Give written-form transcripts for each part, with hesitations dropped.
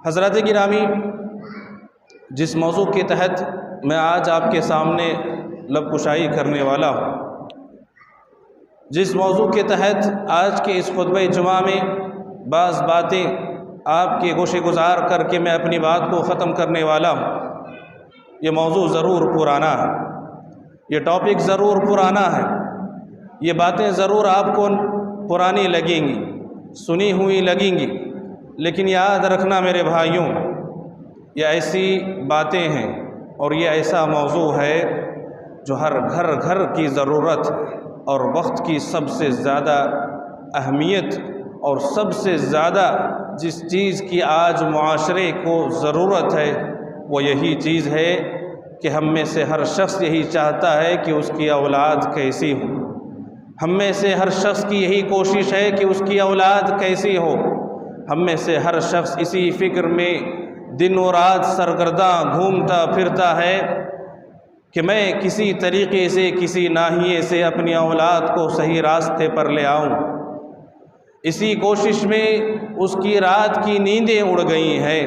حضرات گرامی، جس موضوع کے تحت میں آج آپ کے سامنے لب کشائی کرنے والا ہوں، جس موضوع کے تحت آج کے اس خطبہ جمعہ میں بعض باتیں آپ کے گوشے گزار کر کے میں اپنی بات کو ختم کرنے والا ہوں، یہ موضوع ضرور پرانا ہے، یہ ٹاپک ضرور پرانا ہے، یہ باتیں ضرور آپ کو پرانی لگیں گی، سنی ہوئی لگیں گی، لیکن یاد رکھنا میرے بھائیوں، یہ ایسی باتیں ہیں اور یہ ایسا موضوع ہے جو ہر گھر کی ضرورت اور وقت کی سب سے زیادہ اہمیت اور سب سے زیادہ جس چیز کی آج معاشرے کو ضرورت ہے وہ یہی چیز ہے کہ ہم میں سے ہر شخص یہی چاہتا ہے کہ اس کی اولاد کیسی ہو۔ ہم میں سے ہر شخص کی یہی کوشش ہے کہ اس کی اولاد کیسی ہو۔ ہم میں سے ہر شخص اسی فکر میں دن و رات سرگرداں گھومتا پھرتا ہے کہ میں کسی طریقے سے کسی ناحیے سے اپنی اولاد کو صحیح راستے پر لے آؤں۔ اسی کوشش میں اس کی رات کی نیندیں اڑ گئی ہیں،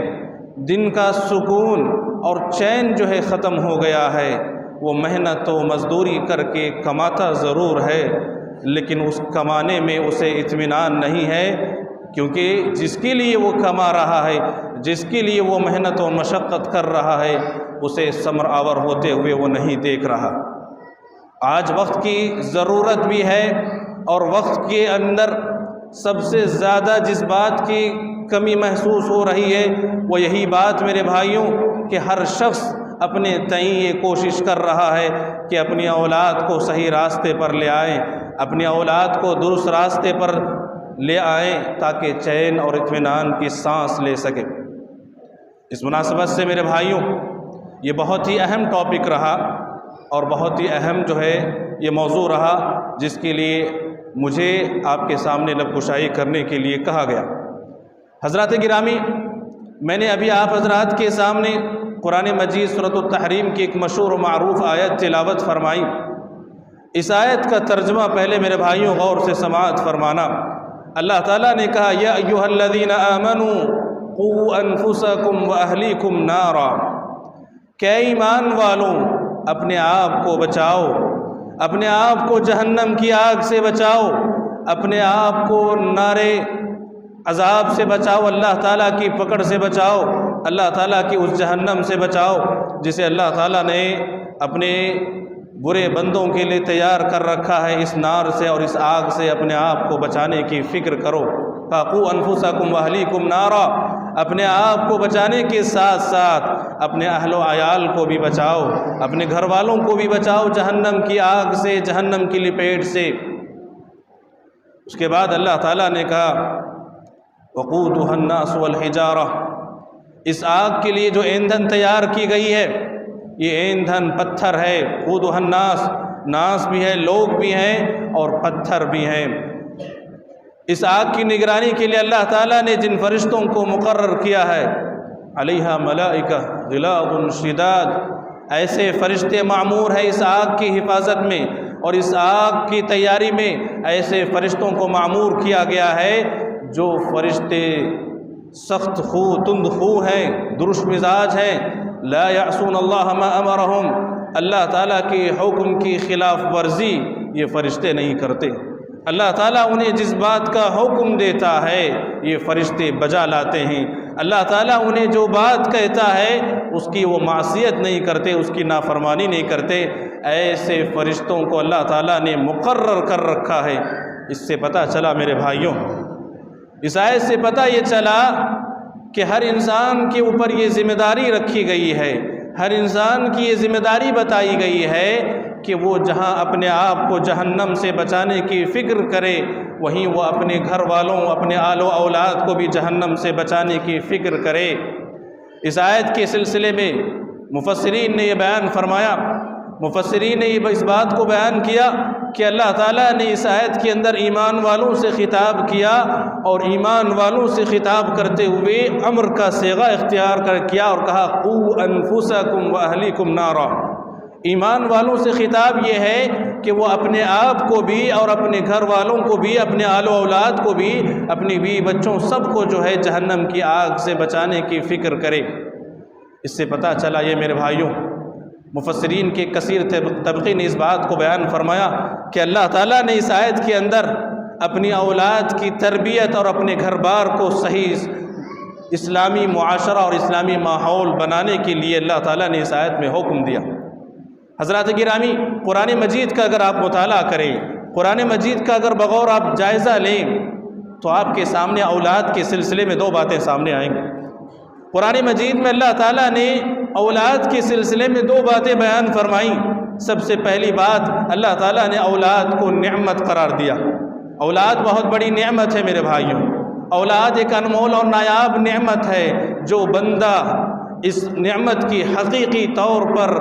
دن کا سکون اور چین جو ہے ختم ہو گیا ہے۔ وہ محنت و مزدوری کر کے کماتا ضرور ہے، لیکن اس کمانے میں اسے اطمینان نہیں ہے، کیونکہ جس کے لیے وہ کما رہا ہے، جس کے لیے وہ محنت و مشقت کر رہا ہے، اسے ثمر آور ہوتے ہوئے وہ نہیں دیکھ رہا۔ آج وقت کی ضرورت بھی ہے اور وقت کے اندر سب سے زیادہ جس بات کی کمی محسوس ہو رہی ہے وہ یہی بات میرے بھائیوں کہ ہر شخص اپنے تئیں یہ کوشش کر رہا ہے کہ اپنی اولاد کو صحیح راستے پر لے آئیں، اپنی اولاد کو درست راستے پر لے آئیں تاکہ چین اور اطمینان کی سانس لے سکے۔ اس مناسبت سے میرے بھائیوں، یہ بہت ہی اہم ٹاپک رہا اور بہت ہی اہم جو ہے یہ موضوع رہا جس کے لیے مجھے آپ کے سامنے لب کشائی کرنے کے لیے کہا گیا۔ حضرات گرامی، میں نے ابھی آپ حضرات کے سامنے قرآن مجید سورۃ التحریم کی ایک مشہور و معروف آیت تلاوت فرمائی۔ اس آیت کا ترجمہ پہلے میرے بھائیوں غور سے سماعت فرمانا۔ اللہ تعالیٰ نے کہا یا ایھا الذین آمنوا قوا انفسکم واہلیکم نارا، کہ ایمان والوں اپنے آپ کو بچاؤ، اپنے آپ کو جہنم کی آگ سے بچاؤ، اپنے آپ کو نار عذاب سے بچاؤ، اللہ تعالیٰ کی پکڑ سے بچاؤ، اللہ تعالیٰ کی اس جہنم سے بچاؤ جسے اللہ تعالیٰ نے اپنے برے بندوں کے لیے تیار کر رکھا ہے۔ اس نار سے اور اس آگ سے اپنے آپ کو بچانے کی فکر کرو۔ قوا انفسکم واہلیکم نارا، اپنے آپ کو بچانے کے ساتھ ساتھ اپنے اہل و عیال کو بھی بچاؤ، اپنے گھر والوں کو بھی بچاؤ جہنم کی آگ سے، جہنم کی لپیٹ سے۔ اس کے بعد اللہ تعالیٰ نے کہا وقودها الناس والحجارہ، اس آگ کے لیے جو ایندھن تیار کی گئی ہے یہ ایندھن پتھر ہے۔ قودها الناس، ناس بھی ہے، لوگ بھی ہیں اور پتھر بھی ہیں۔ اس آگ کی نگرانی کے لیے اللہ تعالیٰ نے جن فرشتوں کو مقرر کیا ہے، علیہا ملائکہ غلاظ شداد، ایسے فرشتے معمور ہیں اس آگ کی حفاظت میں اور اس آگ کی تیاری میں ایسے فرشتوں کو معمور کیا گیا ہے جو فرشتے سخت خو تند خو ہیں، درست مزاج ہیں، لا یعصون اللہ ما امرہم، اللہ تعالیٰ کے حکم کی خلاف ورزی یہ فرشتے نہیں کرتے۔ اللہ تعالیٰ انہیں جس بات کا حکم دیتا ہے یہ فرشتے بجا لاتے ہیں۔ اللہ تعالیٰ انہیں جو بات کہتا ہے اس کی وہ معصیت نہیں کرتے، اس کی نافرمانی نہیں کرتے۔ ایسے فرشتوں کو اللہ تعالیٰ نے مقرر کر رکھا ہے۔ اس سے پتہ چلا میرے بھائیوں، اس آیت سے پتہ یہ چلا کہ ہر انسان کے اوپر یہ ذمہ داری رکھی گئی ہے، ہر انسان کی یہ ذمہ داری بتائی گئی ہے کہ وہ جہاں اپنے آپ کو جہنم سے بچانے کی فکر کرے وہیں وہ اپنے گھر والوں، اپنے آل و اولاد کو بھی جہنم سے بچانے کی فکر کرے۔ اس آیت کے سلسلے میں مفسرین نے یہ بیان فرمایا، مفسرین نے اس بات کو بیان کیا کہ اللہ تعالیٰ نے اس آیت کے اندر ایمان والوں سے خطاب کیا اور ایمان والوں سے خطاب کرتے ہوئے امر کا صیغہ اختیار کیا اور کہا قوا انفسکم واہلیکم نارا، ایمان والوں سے خطاب یہ ہے کہ وہ اپنے آپ کو بھی اور اپنے گھر والوں کو بھی، اپنے آل و اولاد کو بھی، اپنی بیوی بچوں سب کو جو ہے جہنم کی آگ سے بچانے کی فکر کرے۔ اس سے پتہ چلا یہ میرے بھائیوں، مفسرین کے کثیر طبقے نے اس بات کو بیان فرمایا کہ اللہ تعالیٰ نے اس آیت کے اندر اپنی اولاد کی تربیت اور اپنے گھر بار کو صحیح اسلامی معاشرہ اور اسلامی ماحول بنانے کے لیے اللہ تعالیٰ نے اس آیت میں حکم دیا۔ حضرات گرامی، قرآن مجید کا اگر آپ مطالعہ کریں، قرآن مجید کا اگر بغور آپ جائزہ لیں تو آپ کے سامنے اولاد کے سلسلے میں دو باتیں سامنے آئیں گی۔ قرآن مجید میں اللہ تعالیٰ نے اولاد کے سلسلے میں دو باتیں بیان فرمائیں۔ سب سے پہلی بات، اللہ تعالیٰ نے اولاد کو نعمت قرار دیا۔ اولاد بہت بڑی نعمت ہے میرے بھائیوں، اولاد ایک انمول اور نایاب نعمت ہے۔ جو بندہ اس نعمت کی حقیقی طور پر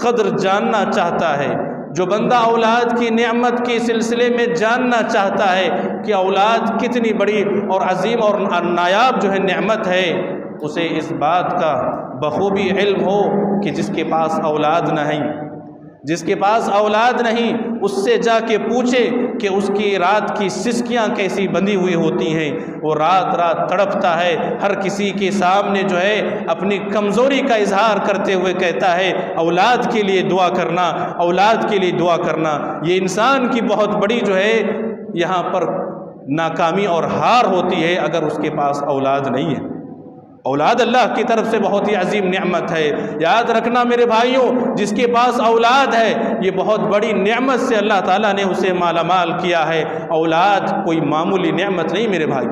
قدر جاننا چاہتا ہے، جو بندہ اولاد کی نعمت کے سلسلے میں جاننا چاہتا ہے کہ اولاد کتنی بڑی اور عظیم اور نایاب جو ہے نعمت ہے، اسے اس بات کا بخوبی علم ہو کہ جس کے پاس اولاد نہیں، جس کے پاس اولاد نہیں، اس سے جا کے پوچھے کہ اس کی رات کی سسکیاں کیسی بندھی ہوئی ہوتی ہیں۔ وہ رات رات تڑپتا ہے، ہر کسی کے سامنے جو ہے اپنی کمزوری کا اظہار کرتے ہوئے کہتا ہے اولاد کے لیے دعا کرنا، اولاد کے لیے دعا کرنا۔ یہ انسان کی بہت بڑی جو ہے یہاں پر ناکامی اور ہار ہوتی ہے اگر اس کے پاس اولاد نہیں ہے۔ اولاد اللہ کی طرف سے بہت ہی عظیم نعمت ہے۔ یاد رکھنا میرے بھائیوں، جس کے پاس اولاد ہے یہ بہت بڑی نعمت سے اللہ تعالیٰ نے اسے مالا مال کیا ہے۔ اولاد کوئی معمولی نعمت نہیں میرے بھائی،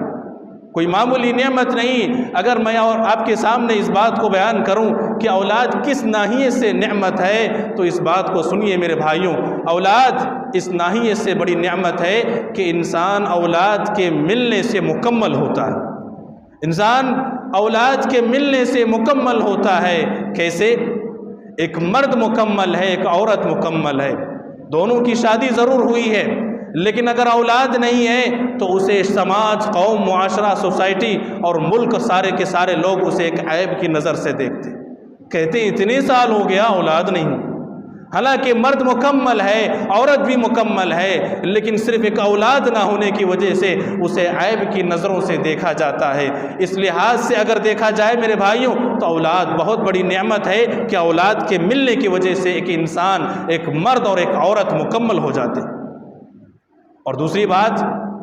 کوئی معمولی نعمت نہیں۔ اگر میں اور آپ کے سامنے اس بات کو بیان کروں کہ اولاد کس ناحیے سے نعمت ہے تو اس بات کو سنیے میرے بھائیوں۔ اولاد اس ناحیے سے بڑی نعمت ہے کہ انسان اولاد کے ملنے سے مکمل ہوتا ہے۔ انسان اولاد کے ملنے سے مکمل ہوتا ہے۔ کیسے؟ ایک مرد مکمل ہے، ایک عورت مکمل ہے، دونوں کی شادی ضرور ہوئی ہے، لیکن اگر اولاد نہیں ہے تو اسے سماج، قوم، معاشرہ، سوسائٹی اور ملک سارے کے سارے لوگ اسے ایک عیب کی نظر سے دیکھتے، کہتے اتنے سال ہو گیا اولاد نہیں۔ حالانکہ مرد مکمل ہے، عورت بھی مکمل ہے، لیکن صرف ایک اولاد نہ ہونے کی وجہ سے اسے عیب کی نظروں سے دیکھا جاتا ہے۔ اس لحاظ سے اگر دیکھا جائے میرے بھائیوں تو اولاد بہت بڑی نعمت ہے کہ اولاد کے ملنے کی وجہ سے ایک انسان، ایک مرد اور ایک عورت مکمل ہو جاتے۔ اور دوسری بات،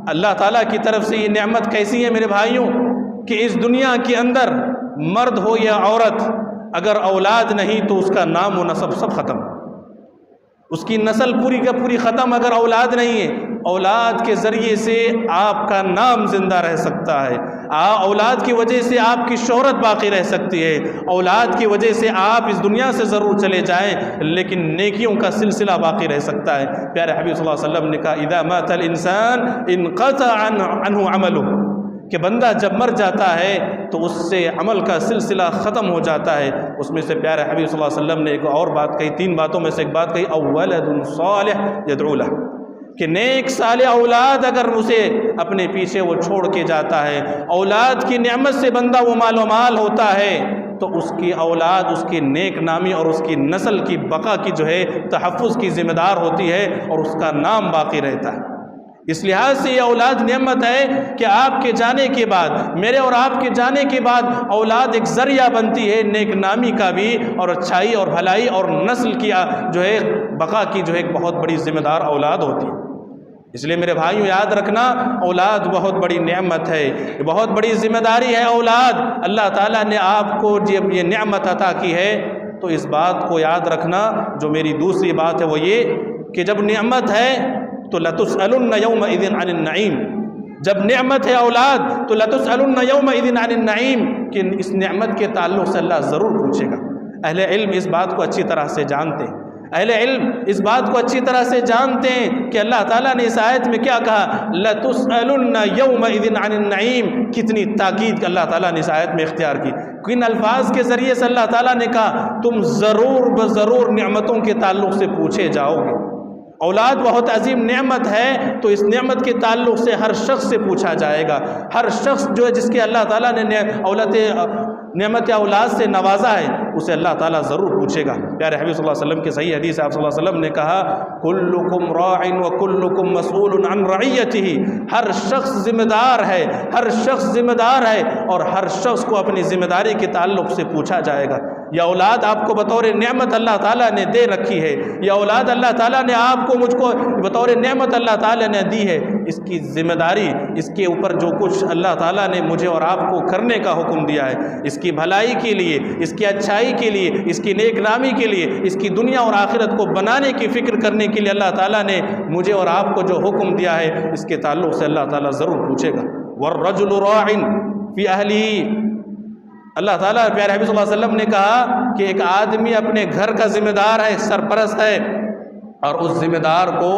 اللہ تعالیٰ کی طرف سے یہ نعمت کیسی ہے میرے بھائیوں کہ اس دنیا کے اندر مرد ہو یا عورت، اگر اولاد نہیں تو اس کا نام و نسب سب ختم، اس کی نسل پوری کا پوری ختم اگر اولاد نہیں ہے۔ اولاد کے ذریعے سے آپ کا نام زندہ رہ سکتا ہے، اولاد کی وجہ سے آپ کی شہرت باقی رہ سکتی ہے، اولاد کی وجہ سے آپ اس دنیا سے ضرور چلے جائیں لیکن نیکیوں کا سلسلہ باقی رہ سکتا ہے۔ پیارے حبیب صلی اللہ علیہ وسلم نے کہا اذا مات الانسان انقطع عنہ عملہ، کہ بندہ جب مر جاتا ہے تو اس سے عمل کا سلسلہ ختم ہو جاتا ہے۔ اس میں سے پیارے حبیب صلی اللہ علیہ وسلم نے ایک اور بات کہی، تین باتوں میں سے ایک بات کہی، اولد صالح یدعو لہ، کہ نیک صالح اولاد اگر اسے اپنے پیچھے وہ چھوڑ کے جاتا ہے، اولاد کی نعمت سے بندہ وہ مال و مال ہوتا ہے تو اس کی اولاد اس کی نیک نامی اور اس کی نسل کی بقا کی جو ہے تحفظ کی ذمہ دار ہوتی ہے اور اس کا نام باقی رہتا ہے۔ اس لحاظ سے یہ اولاد نعمت ہے کہ آپ کے جانے کے بعد، میرے اور آپ کے جانے کے بعد اولاد ایک ذریعہ بنتی ہے نیک نامی کا بھی اور اچھائی اور بھلائی اور نسل کی جو ہے بقا کی جو ہے ایک بہت بڑی ذمہ دار اولاد ہوتی ہے۔ اس لیے میرے بھائیوں یاد رکھنا اولاد بہت بڑی نعمت ہے، بہت بڑی ذمہ داری ہے اولاد۔ اللہ تعالیٰ نے آپ کو جب یہ نعمت عطا کی ہے تو اس بات کو یاد رکھنا۔ جو میری دوسری بات ہے وہ یہ کہ جب نعمت ہے تو لَتُسْأَلُنَّ يَوْمَئِذٍ عَنِ النَّعِيمِ، جب نعمت ہے اولاد تو لَتُسْأَلُنَّ يَوْمَئِذٍ عَنِ النَّعِيمِ، کہ اس نعمت کے تعلق سے اللہ ضرور پوچھے گا۔ اہل علم اس بات کو اچھی طرح سے جانتے ہیں، اہل علم اس بات کو اچھی طرح سے جانتے ہیں کہ اللہ تعالیٰ نے اس آیت میں کیا کہا، لَتُسْأَلُنَّ يَوْمَئِذٍ عَنِ النَّعِيمِ، کتنی تاکید اللہ تعالیٰ نے اس آیت میں اختیار کی۔ کن الفاظ کے ذریعے سے اللہ تعالیٰ نے کہا تم ضرور بضرور نعمتوں کے تعلق سے پوچھے جاؤ گے، اولاد بہت عظیم نعمت ہے، تو اس نعمت کے تعلق سے ہر شخص سے پوچھا جائے گا. ہر شخص جو ہے جس کے اللہ تعالیٰ نے نعمت اولاد سے نوازا ہے، اسے اللہ تعالیٰ ضرور پوچھے گا. پیارے حبیب صلی اللہ علیہ وسلم کے صحیح حدیث ہے، آپ صلی اللہ علیہ وسلم نے کہا کلکم راع وکلکم مسئول عن رعیتہ. ہر شخص ذمہ دار ہے، ہر شخص ذمہ دار ہے، اور ہر شخص کو اپنی ذمہ داری کے تعلق سے پوچھا جائے گا. یہ اولاد آپ کو بطور نعمت اللہ تعالیٰ نے دے رکھی ہے، یہ اولاد اللہ تعالیٰ نے آپ کو مجھ کو بطور نعمت اللہ تعالیٰ نے دی ہے. اس کی ذمہ داری، اس کے اوپر جو کچھ اللہ تعالیٰ نے مجھے اور آپ کو کرنے کا حکم دیا ہے، اس کی بھلائی کے لیے، اس کی اچھائی کے لیے، اس کی نیک نامی کے لیے، اس کی دنیا اور آخرت کو بنانے کی فکر کرنے کے لیے اللہ تعالیٰ نے مجھے اور آپ کو جو حکم دیا ہے، اس کے تعلق سے اللہ تعالیٰ ضرور پوچھے گا. والرجل راع فی اہلہ. اللہ تعالیٰ پیارے حبیب صلی اللہ علیہ وسلم نے کہا کہ ایک آدمی اپنے گھر کا ذمہ دار ہے، سرپرست ہے، اور اس ذمہ دار کو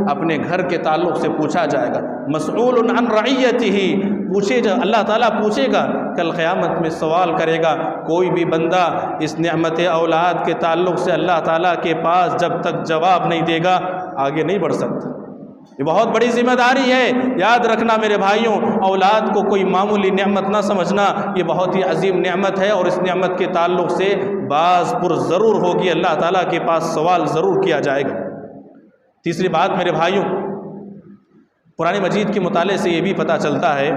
اپنے گھر کے تعلق سے پوچھا جائے گا. مسئول عن رعیتہ. اللہ تعالیٰ پوچھے گا، کل قیامت میں سوال کرے گا. کوئی بھی بندہ اس نعمت اولاد کے تعلق سے اللہ تعالیٰ کے پاس جب تک جواب نہیں دے گا، آگے نہیں بڑھ سکتا. یہ بہت بڑی ذمہ داری ہے. یاد رکھنا میرے بھائیوں، اولاد کو کوئی معمولی نعمت نہ سمجھنا، یہ بہت ہی عظیم نعمت ہے، اور اس نعمت کے تعلق سے باز پر ضرور ہوگی، اللہ تعالیٰ کے پاس سوال ضرور کیا جائے گا. تیسری بات میرے بھائیوں، قرآن مجید کے مطالعے سے یہ بھی پتہ چلتا ہے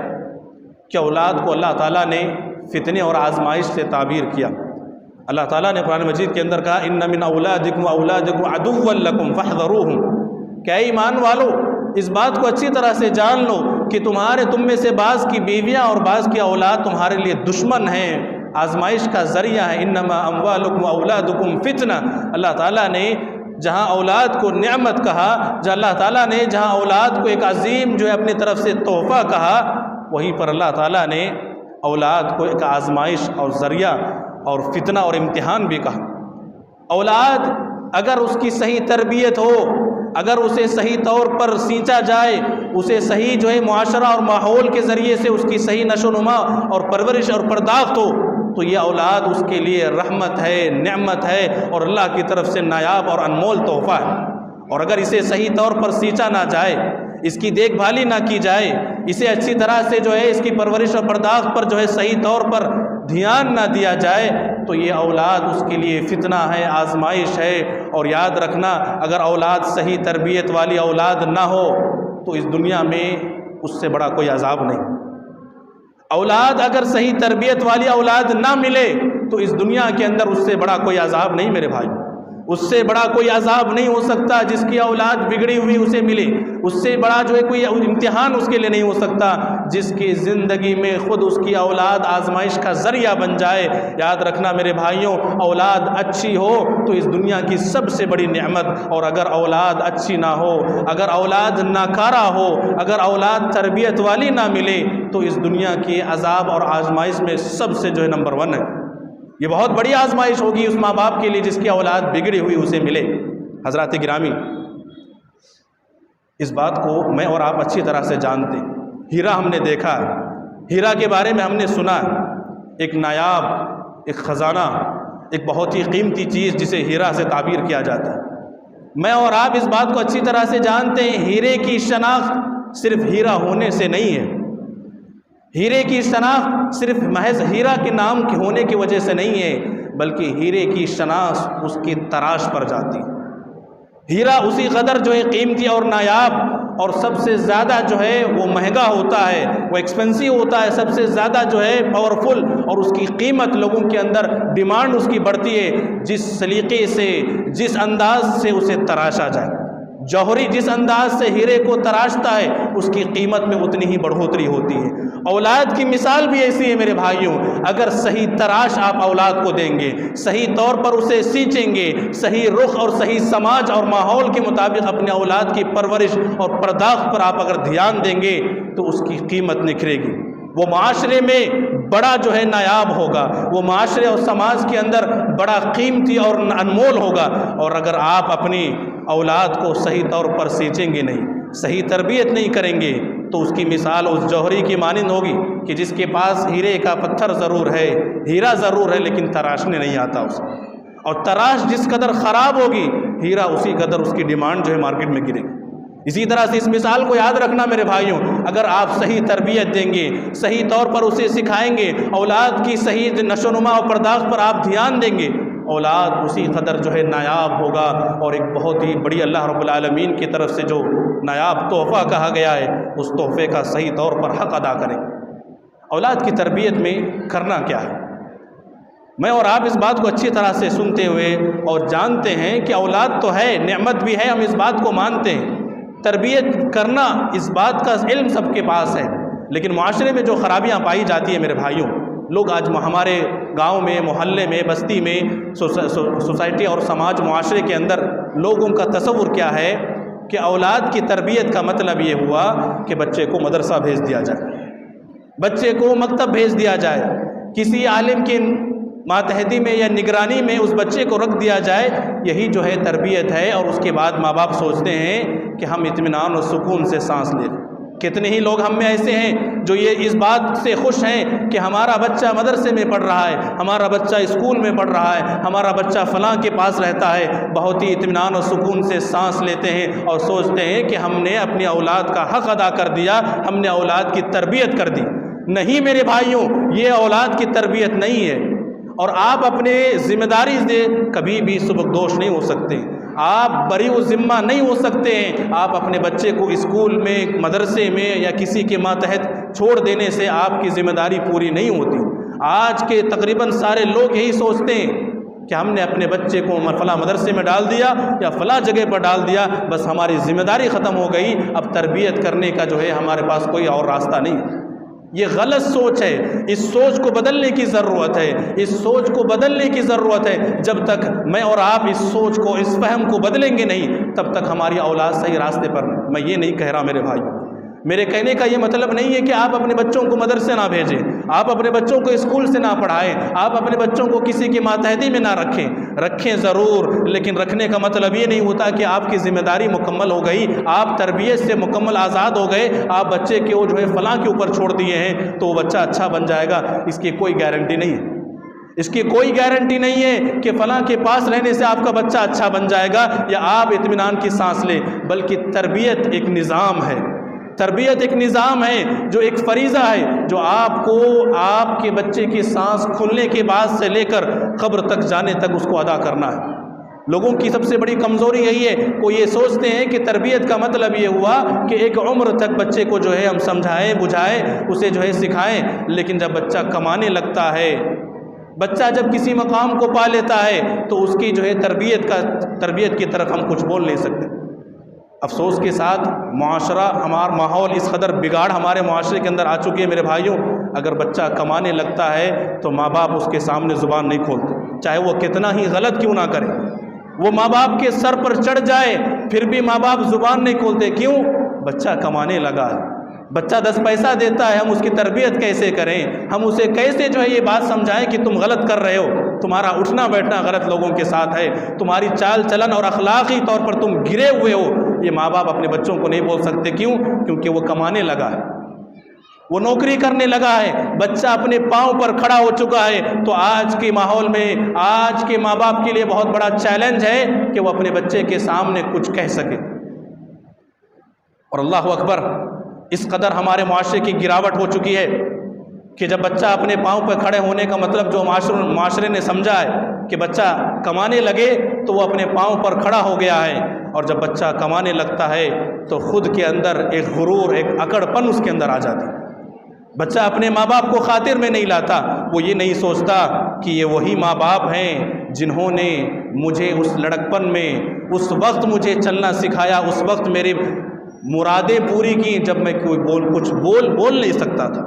کہ اولاد کو اللہ تعالیٰ نے فتنے اور آزمائش سے تعبیر کیا. اللہ تعالیٰ نے قرآن مجید کے اندر کہا ان من اولادکم عدوا لکم فاحذروہم. کہ اے ایمان والو، اس بات کو اچھی طرح سے جان لو کہ تم میں سے بعض کی بیویاں اور بعض کی اولاد تمہارے لیے دشمن ہیں، آزمائش کا ذریعہ ہے. انما اموالکم واولادکم فتنہ. اللہ تعالیٰ نے جہاں اولاد کو نعمت کہا، اللہ تعالیٰ نے جہاں اولاد کو ایک عظیم جو ہے اپنی طرف سے تحفہ کہا، وہیں پر اللہ تعالیٰ نے اولاد کو ایک آزمائش اور ذریعہ اور فتنہ اور امتحان بھی کہا. اولاد اگر اس کی صحیح تربیت ہو، اگر اسے صحیح طور پر سینچا جائے، اسے صحیح جو ہے معاشرہ اور ماحول کے ذریعے سے اس کی صحیح نشو و نما اور پرورش اور پرداخت ہو، تو یہ اولاد اس کے لیے رحمت ہے، نعمت ہے، اور اللہ کی طرف سے نایاب اور انمول تحفہ ہے. اور اگر اسے صحیح طور پر سینچا نہ جائے، اس کی دیکھ بھالی نہ کی جائے، اسے اچھی طرح سے جو ہے اس کی پرورش اور پرداخت پر جو ہے صحیح طور پر دھیان نہ دیا جائے، تو یہ اولاد اس کے لیے فتنہ ہے، آزمائش ہے. اور یاد رکھنا، اگر اولاد صحیح تربیت والی اولاد نہ ہو تو اس دنیا میں اس سے بڑا کوئی عذاب نہیں. اولاد اگر صحیح تربیت والی اولاد نہ ملے تو اس دنیا کے اندر اس سے بڑا کوئی عذاب نہیں میرے بھائی. اس سے بڑا کوئی عذاب نہیں ہو سکتا جس کی اولاد بگڑی ہوئی اسے ملے. اس سے بڑا جو ہے کوئی امتحان اس کے لیے نہیں ہو سکتا جس کی زندگی میں خود اس کی اولاد آزمائش کا ذریعہ بن جائے. یاد رکھنا میرے بھائیوں، اولاد اچھی ہو تو اس دنیا کی سب سے بڑی نعمت، اور اگر اولاد اچھی نہ ہو، اگر اولاد ناکارہ ہو، اگر اولاد تربیت والی نہ ملے، تو اس دنیا کی عذاب اور آزمائش میں سب سے جو ہے نمبر 1 ہے. یہ بہت بڑی آزمائش ہوگی اس ماں باپ کے لیے جس کی اولاد بگڑی ہوئی اسے ملے. حضرات گرامی، اس بات کو میں اور آپ اچھی طرح سے جانتے ہیں. ہیرا ہم نے دیکھا، ہیرا کے بارے میں ہم نے سنا، ایک نایاب، ایک خزانہ، ایک بہت ہی قیمتی چیز جسے ہیرا سے تعبیر کیا جاتا ہے. میں اور آپ اس بات کو اچھی طرح سے جانتے ہیں، ہیرے کی شناخت صرف ہیرا ہونے سے نہیں ہے. ہیرے کی شناخت صرف محض ہیرا کے نام کے ہونے کی وجہ سے نہیں ہے، بلکہ ہیرے کی شناخت اس کی تراش پر جاتی ہے. ہیرا اسی قدر جو ہے قیمتی اور نایاب اور سب سے زیادہ جو ہے وہ مہنگا ہوتا ہے، وہ ایکسپینسو ہوتا ہے، سب سے زیادہ جو ہے پاورفل، اور اس کی قیمت لوگوں کے اندر ڈیمانڈ اس کی بڑھتی ہے جس سلیقے سے، جس انداز سے اسے تراشا جائے. جوہری جس انداز سے ہیرے کو تراشتا ہے اس کی قیمت میں اتنی ہی بڑھوتری ہوتی ہے. اولاد کی مثال بھی ایسی ہے میرے بھائیوں. اگر صحیح تراش آپ اولاد کو دیں گے، صحیح طور پر اسے سینچیں گے، صحیح رخ اور صحیح سماج اور ماحول کے مطابق اپنے اولاد کی پرورش اور پرداخت پر آپ اگر دھیان دیں گے تو اس کی قیمت نکھرے گی. وہ معاشرے میں بڑا جو ہے نایاب ہوگا، وہ معاشرے اور سماج کے اندر بڑا قیمتی اور انمول ہوگا. اور اگر آپ اپنی اولاد کو صحیح طور پر سینچیں گے نہیں، صحیح تربیت نہیں کریں گے، تو اس کی مثال اس جوہری کی مانند ہوگی کہ جس کے پاس ہیرے کا پتھر ضرور ہے، ہیرا ضرور ہے، لیکن تراشنے نہیں آتا اسے. اور تراش جس قدر خراب ہوگی، ہیرا اسی قدر اس کی ڈیمانڈ جو ہے مارکیٹ میں گرے گی۔ اسی طرح سے اس مثال کو یاد رکھنا میرے بھائیوں، اگر آپ صحیح تربیت دیں گے، صحیح طور پر اسے سکھائیں گے، اولاد کی صحیح نشو و نما اور پرداخت پر آپ دھیان دیں گے، اولاد اسی قدر جو ہے نایاب ہوگا، اور ایک بہت ہی بڑی اللہ رب العالمین کی طرف سے جو نایاب تحفہ کہا گیا ہے اس تحفے کا صحیح طور پر حق ادا کریں۔ اولاد کی تربیت میں کرنا کیا ہے؟ میں اور آپ اس بات کو اچھی طرح سے سنتے ہوئے اور جانتے ہیں کہ اولاد تو ہے، نعمت بھی ہے، ہم اس بات کو مانتے ہیں، تربیت کرنا اس بات کا علم سب کے پاس ہے، لیکن معاشرے میں جو خرابیاں پائی جاتی ہیں میرے بھائیوں، لوگ آج ہمارے گاؤں میں، محلے میں، بستی میں، سوسائٹی اور سماج معاشرے کے اندر لوگوں کا تصور کیا ہے کہ اولاد کی تربیت کا مطلب یہ ہوا کہ بچے کو مدرسہ بھیج دیا جائے، بچے کو مکتب بھیج دیا جائے، کسی عالم کی ماتحتی میں یا نگرانی میں اس بچے کو رکھ دیا جائے، یہی جو ہے تربیت ہے، اور اس کے بعد ماں باپ سوچتے ہیں کہ ہم اطمینان اور سکون سے سانس لیں۔ کتنے ہی لوگ ہم میں ایسے ہیں جو یہ اس بات سے خوش ہیں کہ ہمارا بچہ مدرسے میں پڑھ رہا ہے، ہمارا بچہ اسکول میں پڑھ رہا ہے، ہمارا بچہ فلاں کے پاس رہتا ہے، بہت ہی اطمینان اور سکون سے سانس لیتے ہیں اور سوچتے ہیں کہ ہم نے اپنی اولاد کا حق ادا کر دیا، ہم نے اولاد کی تربیت کر دی۔ نہیں میرے بھائیوں، یہ اولاد کی تربیت نہیں ہے، اور آپ اپنے ذمہ داری سے کبھی بھی سبکدوش نہیں ہو سکتے، آپ بری و ذمہ نہیں ہو سکتے ہیں۔ آپ اپنے بچے کو اسکول میں، مدرسے میں یا کسی کے ماتحت چھوڑ دینے سے آپ کی ذمہ داری پوری نہیں ہوتی۔ آج کے تقریباً سارے لوگ یہی سوچتے ہیں کہ ہم نے اپنے بچے کو فلاں مدرسے میں ڈال دیا یا فلاں جگہ پر ڈال دیا، بس ہماری ذمہ داری ختم ہو گئی، اب تربیت کرنے کا جو ہے ہمارے پاس کوئی اور راستہ نہیں۔ یہ غلط سوچ ہے، اس سوچ کو بدلنے کی ضرورت ہے، اس سوچ کو بدلنے کی ضرورت ہے۔ جب تک میں اور آپ اس سوچ کو، اس فہم کو بدلیں گے نہیں، تب تک ہماری اولاد صحیح راستے پر نہیں۔ میں یہ نہیں کہہ رہا میرے بھائی، میرے کہنے کا یہ مطلب نہیں ہے کہ آپ اپنے بچوں کو مدرسے نہ بھیجیں، آپ اپنے بچوں کو اسکول سے نہ پڑھائیں، آپ اپنے بچوں کو کسی کی ماتحتی میں نہ رکھیں ضرور، لیکن رکھنے کا مطلب یہ نہیں ہوتا کہ آپ کی ذمہ داری مکمل ہو گئی، آپ تربیت سے مکمل آزاد ہو گئے، آپ بچے کے وہ جو ہے فلاں کے اوپر چھوڑ دیے ہیں تو وہ بچہ اچھا بن جائے گا، اس کی کوئی گارنٹی نہیں ہے۔ اس کی کوئی گارنٹی نہیں ہے کہ فلاں کے پاس رہنے سے آپ کا بچہ اچھا بن جائے گا یا آپ اطمینان کی سانس لیں، بلکہ تربیت ایک نظام ہے، تربیت ایک نظام ہے، جو ایک فریضہ ہے، جو آپ کو آپ کے بچے کی سانس کھلنے کے بعد سے لے کر قبر تک جانے تک اس کو ادا کرنا ہے۔ لوگوں کی سب سے بڑی کمزوری یہی ہے، وہ یہ سوچتے ہیں کہ تربیت کا مطلب یہ ہوا کہ ایک عمر تک بچے کو جو ہے ہم سمجھائیں، بجھائیں، اسے جو ہے سکھائیں، لیکن جب بچہ کمانے لگتا ہے، بچہ جب کسی مقام کو پا لیتا ہے تو اس کی جو ہے تربیت کی طرف ہم کچھ بول نہیں سکتے۔ افسوس کے ساتھ معاشرہ، ہمارا ماحول اس قدر بگاڑ ہمارے معاشرے کے اندر آ چکی ہے میرے بھائیوں، اگر بچہ کمانے لگتا ہے تو ماں باپ اس کے سامنے زبان نہیں کھولتے، چاہے وہ کتنا ہی غلط کیوں نہ کرے، وہ ماں باپ کے سر پر چڑھ جائے پھر بھی ماں باپ زبان نہیں کھولتے۔ کیوں؟ بچہ کمانے لگا ہے، بچہ 10 پیسہ دیتا ہے، ہم اس کی تربیت کیسے کریں، ہم اسے کیسے جو ہے یہ بات سمجھائیں کہ تم غلط کر رہے ہو، تمہارا اٹھنا بیٹھنا غلط لوگوں کے ساتھ ہے، تمہاری چال چلن اور اخلاقی طور پر تم گرے ہوئے ہو، یہ ماں باپ اپنے بچوں کو نہیں بول سکتے۔ کیوں؟ کیونکہ وہ کمانے لگا ہے، وہ نوکری کرنے لگا ہے، بچہ اپنے پاؤں پر کھڑا ہو چکا ہے۔ تو آج کے ماحول میں آج کے ماں باپ کے لیے بہت بڑا چیلنج ہے کہ وہ اپنے بچے کے سامنے کچھ کہہ سکے۔ اور اللہ اکبر، اس قدر ہمارے معاشرے کی گراوٹ ہو چکی ہے کہ جب بچہ اپنے پاؤں پر کھڑے ہونے کا مطلب جو معاشرے نے سمجھا ہے کہ بچہ کمانے لگے تو وہ اپنے پاؤں پر کھڑا ہو گیا ہے، اور جب بچہ کمانے لگتا ہے تو خود کے اندر ایک غرور، ایک اکڑ پن اس کے اندر آ جاتا ہے۔ بچہ اپنے ماں باپ کو خاطر میں نہیں لاتا، وہ یہ نہیں سوچتا کہ یہ وہی ماں باپ ہیں جنہوں نے مجھے اس لڑکپن میں، اس وقت مجھے چلنا سکھایا، اس وقت میری مرادیں پوری کی جب میں کچھ بول نہیں سکتا تھا،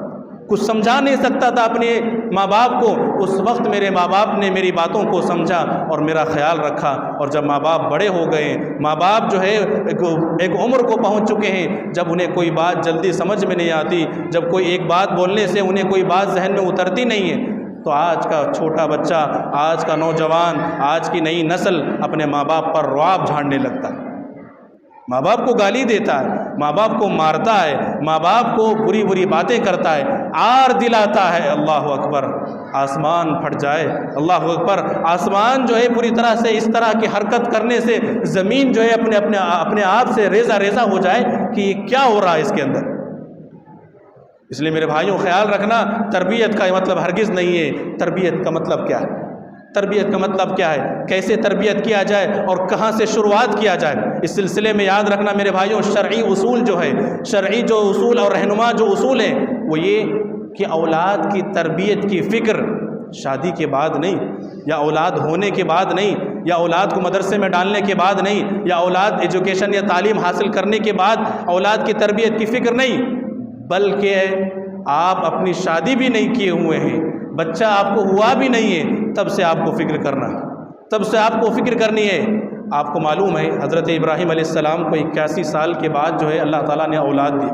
کچھ سمجھا نہیں سکتا تھا اپنے ماں باپ کو، اس وقت میرے ماں باپ نے میری باتوں کو سمجھا اور میرا خیال رکھا۔ اور جب ماں باپ بڑے ہو گئے، ماں باپ جو ہے ایک عمر کو پہنچ چکے ہیں جب انہیں کوئی بات جلدی سمجھ میں نہیں آتی، جب کوئی ایک بات بولنے سے انہیں کوئی بات ذہن میں اترتی نہیں ہے، تو آج کا چھوٹا بچہ، آج کا نوجوان، آج کی نئی نسل اپنے ماں باپ پر رعب جھاڑنے لگتا ہے، ماں باپ کو گالی دیتا ہے، ماں باپ کو مارتا ہے، ماں باپ کو بری بری باتیں کرتا ہے، آر دلاتا ہے۔ اللہ اکبر، آسمان پھٹ جائے۔ اللہ اکبر، آسمان جو ہے پوری طرح سے اس طرح کی حرکت کرنے سے زمین جو ہے اپنے آپ سے ریزہ ریزہ ہو جائے کہ یہ کیا ہو رہا ہے اس کے اندر۔ اس لیے میرے بھائیوں خیال رکھنا، تربیت کا مطلب ہرگز نہیں ہے تربیت کا مطلب کیا ہے، تربیت کا مطلب کیا ہے، کیسے تربیت کیا جائے اور کہاں سے شروعات کیا جائے۔ اس سلسلے میں یاد رکھنا میرے بھائیوں، شرعی اصول جو ہے، شرعی جو اصول اور رہنما جو اصول ہیں وہ یہ کہ اولاد کی تربیت کی فکر شادی کے بعد نہیں، یا اولاد ہونے کے بعد نہیں، یا اولاد کو مدرسے میں ڈالنے کے بعد نہیں، یا اولاد ایجوکیشن یا تعلیم حاصل کرنے کے بعد اولاد کی تربیت کی فکر نہیں، بلکہ آپ اپنی شادی بھی نہیں کیے ہوئے ہیں، بچہ آپ کو ہوا بھی نہیں ہے، تب سے آپ کو فکر کرنا، تب سے آپ کو فکر کرنی ہے۔ آپ کو معلوم ہے حضرت ابراہیم علیہ السلام کو 81 سال کے بعد جو ہے اللہ تعالیٰ نے اولاد دی۔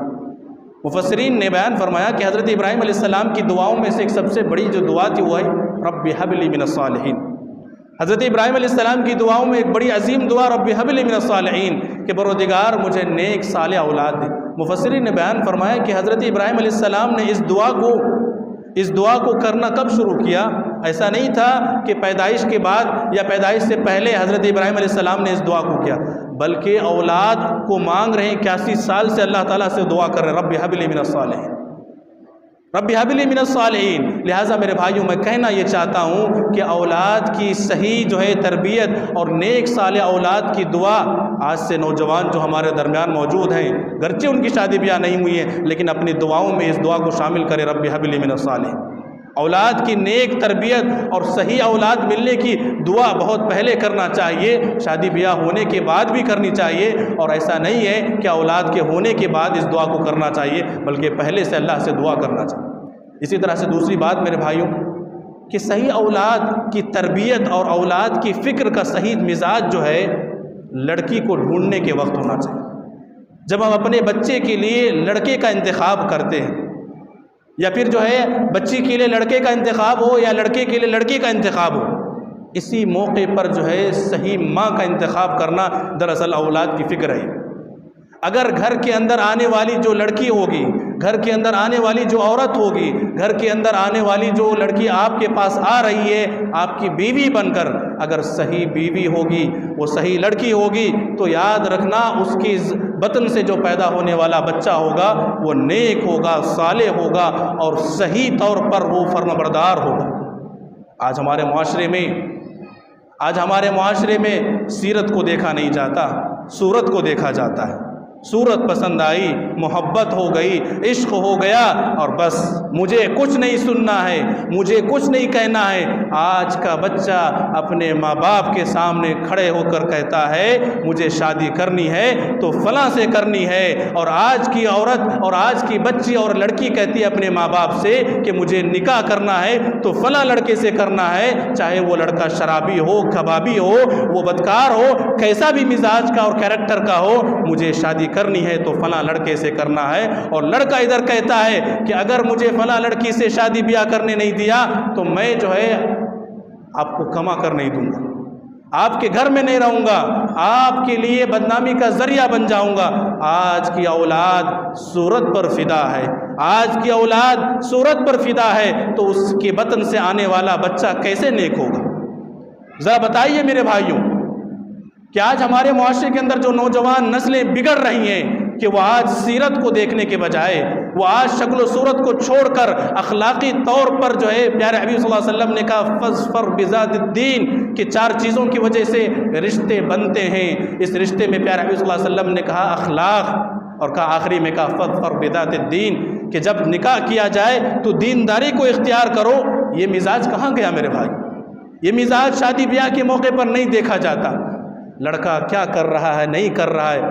مفسرین نے بیان فرمایا کہ حضرت ابراہیم علیہ السلام کی دعاؤں میں سے ایک سب سے بڑی جو دعا تھی وہ ہے رب ہب لی من الصالحین۔ حضرت ابراہیم علیہ السلام کی دعاؤں میں ایک بڑی عظیم دعا رب ہب لی من الصالحین کہ پروردگار مجھے نیک صالح اولاد دے۔ مفسرین نے بیان فرمایا کہ حضرت ابراہیم علیہ السلام نے اس دعا کو کرنا کب شروع کیا؟ ایسا نہیں تھا کہ پیدائش کے بعد یا پیدائش سے پہلے حضرت ابراہیم علیہ السلام نے اس دعا کو کیا، بلکہ اولاد کو مانگ رہے ہیں 81 سال سے اللہ تعالیٰ سے دعا کر رہے ہیں رب ہب لی من الصالحین، رب ہب لی من الصالحین۔ لہٰذا میرے بھائیوں میں کہنا یہ چاہتا ہوں کہ اولاد کی صحیح جو ہے تربیت اور نیک صالح اولاد کی دعا، آج سے نوجوان جو ہمارے درمیان موجود ہیں گرچہ ان کی شادی بیاہ نہیں ہوئی ہے لیکن اپنی دعاؤں میں اس دعا کو شامل کرے رب ہب لی من الصالحین۔ اولاد کی نیک تربیت اور صحیح اولاد ملنے کی دعا بہت پہلے کرنا چاہیے، شادی بیاہ ہونے کے بعد بھی کرنی چاہیے، اور ایسا نہیں ہے کہ اولاد کے ہونے کے بعد اس دعا کو کرنا چاہیے بلکہ پہلے سے اللہ سے دعا کرنا چاہیے۔ اسی طرح سے دوسری بات میرے بھائیوں کہ صحیح اولاد کی تربیت اور اولاد کی فکر کا صحیح مزاج جو ہے لڑکی کو ڈھونڈنے کے وقت ہونا چاہیے۔ جب ہم اپنے بچے کے لیے لڑکے کا انتخاب کرتے ہیں، یا پھر جو ہے بچی کے لیے لڑکے کا انتخاب ہو یا لڑکے کے لیے لڑکی کا انتخاب ہو، اسی موقع پر جو ہے صحیح ماں کا انتخاب کرنا دراصل اولاد کی فکر ہے۔ اگر گھر کے اندر آنے والی جو لڑکی ہوگی، گھر کے اندر آنے والی جو عورت ہوگی، گھر کے اندر آنے والی جو لڑکی آپ کے پاس آ رہی ہے آپ کی بیوی بن کر، اگر صحیح بیوی ہوگی، وہ صحیح لڑکی ہوگی، تو یاد رکھنا اس کی بطن سے جو پیدا ہونے والا بچہ ہوگا وہ نیک ہوگا، صالح ہوگا اور صحیح طور پر وہ فرمانبردار ہوگا۔ آج ہمارے معاشرے میں سیرت کو دیکھا نہیں جاتا، صورت کو دیکھا جاتا ہے۔ صورت پسند آئی، محبت ہو گئی، عشق ہو گیا اور بس مجھے کچھ نہیں سننا ہے، مجھے کچھ نہیں کہنا ہے۔ آج کا بچہ اپنے ماں باپ کے سامنے کھڑے ہو کر کہتا ہے مجھے شادی کرنی ہے تو فلاں سے کرنی ہے، اور آج کی عورت اور آج کی بچی اور لڑکی کہتی ہے اپنے ماں باپ سے کہ مجھے نکاح کرنا ہے تو فلاں لڑکے سے کرنا ہے، چاہے وہ لڑکا شرابی ہو، کبابی ہو، وہ بدکار ہو، کیسا بھی مزاج کا اور کیریکٹر کا ہو، مجھے شادی کرنی ہے تو فلاں لڑکے سے کرنا ہے۔ اور لڑکا ادھر کہتا ہے کہ اگر مجھے فلاں لڑکی سے شادی بیاہ کرنے نہیں دیا تو میں جو ہے آپ کو کما کر نہیں دوں گا، آپ کے گھر میں نہیں رہوں گا، آپ کے لیے بدنامی کا ذریعہ بن جاؤں گا۔ آج کی اولاد صورت پر فدا ہے، آج کی اولاد صورت پر فدا ہے، تو اس کے بطن سے آنے والا بچہ کیسے نیک ہوگا؟ ذرا بتائیے میرے بھائیوں کہ آج ہمارے معاشرے کے اندر جو نوجوان نسلیں بگڑ رہی ہیں کہ وہ آج سیرت کو دیکھنے کے بجائے وہ آج شکل و صورت کو چھوڑ کر اخلاقی طور پر جو ہے پیارے حبیب صلی اللہ علیہ وسلم نے کہا فاظفر بذات الدین کہ 4 چیزوں کی وجہ سے رشتے بنتے ہیں۔ اس رشتے میں پیارے حبیب صلی اللہ علیہ وسلم نے کہا اخلاق، اور کہا آخری میں کہا فاظفر بذات الدین کہ جب نکاح کیا جائے تو دینداری کو اختیار کرو۔ یہ مزاج کہاں گیا میرے بھائی؟ یہ مزاج شادی بیاہ کے موقع پر نہیں دیکھا جاتا۔ لڑکا کیا کر رہا ہے، نہیں کر رہا ہے،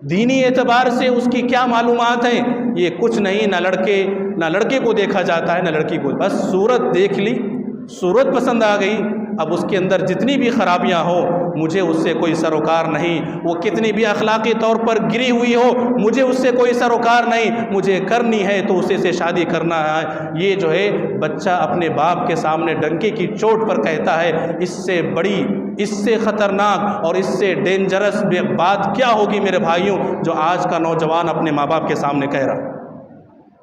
دینی اعتبار سے اس کی کیا معلومات ہیں، یہ کچھ نہیں، نہ لڑکے کو دیکھا جاتا ہے نہ لڑکی کو، بس صورت دیکھ لی، صورت پسند آ گئی، اب اس کے اندر جتنی بھی خرابیاں ہو مجھے اس سے کوئی سروکار نہیں، وہ کتنی بھی اخلاقی طور پر گری ہوئی ہو مجھے اس سے کوئی سروکار نہیں، مجھے کرنی ہے تو اسے سے شادی کرنا ہے۔ یہ جو ہے بچہ اپنے باپ کے سامنے ڈنکے کی چوٹ پر کہتا ہے، اس سے بڑی، اس سے خطرناک اور اس سے ڈینجرس بات کیا ہوگی میرے بھائیوں جو آج کا نوجوان اپنے ماں باپ کے سامنے کہہ رہا۔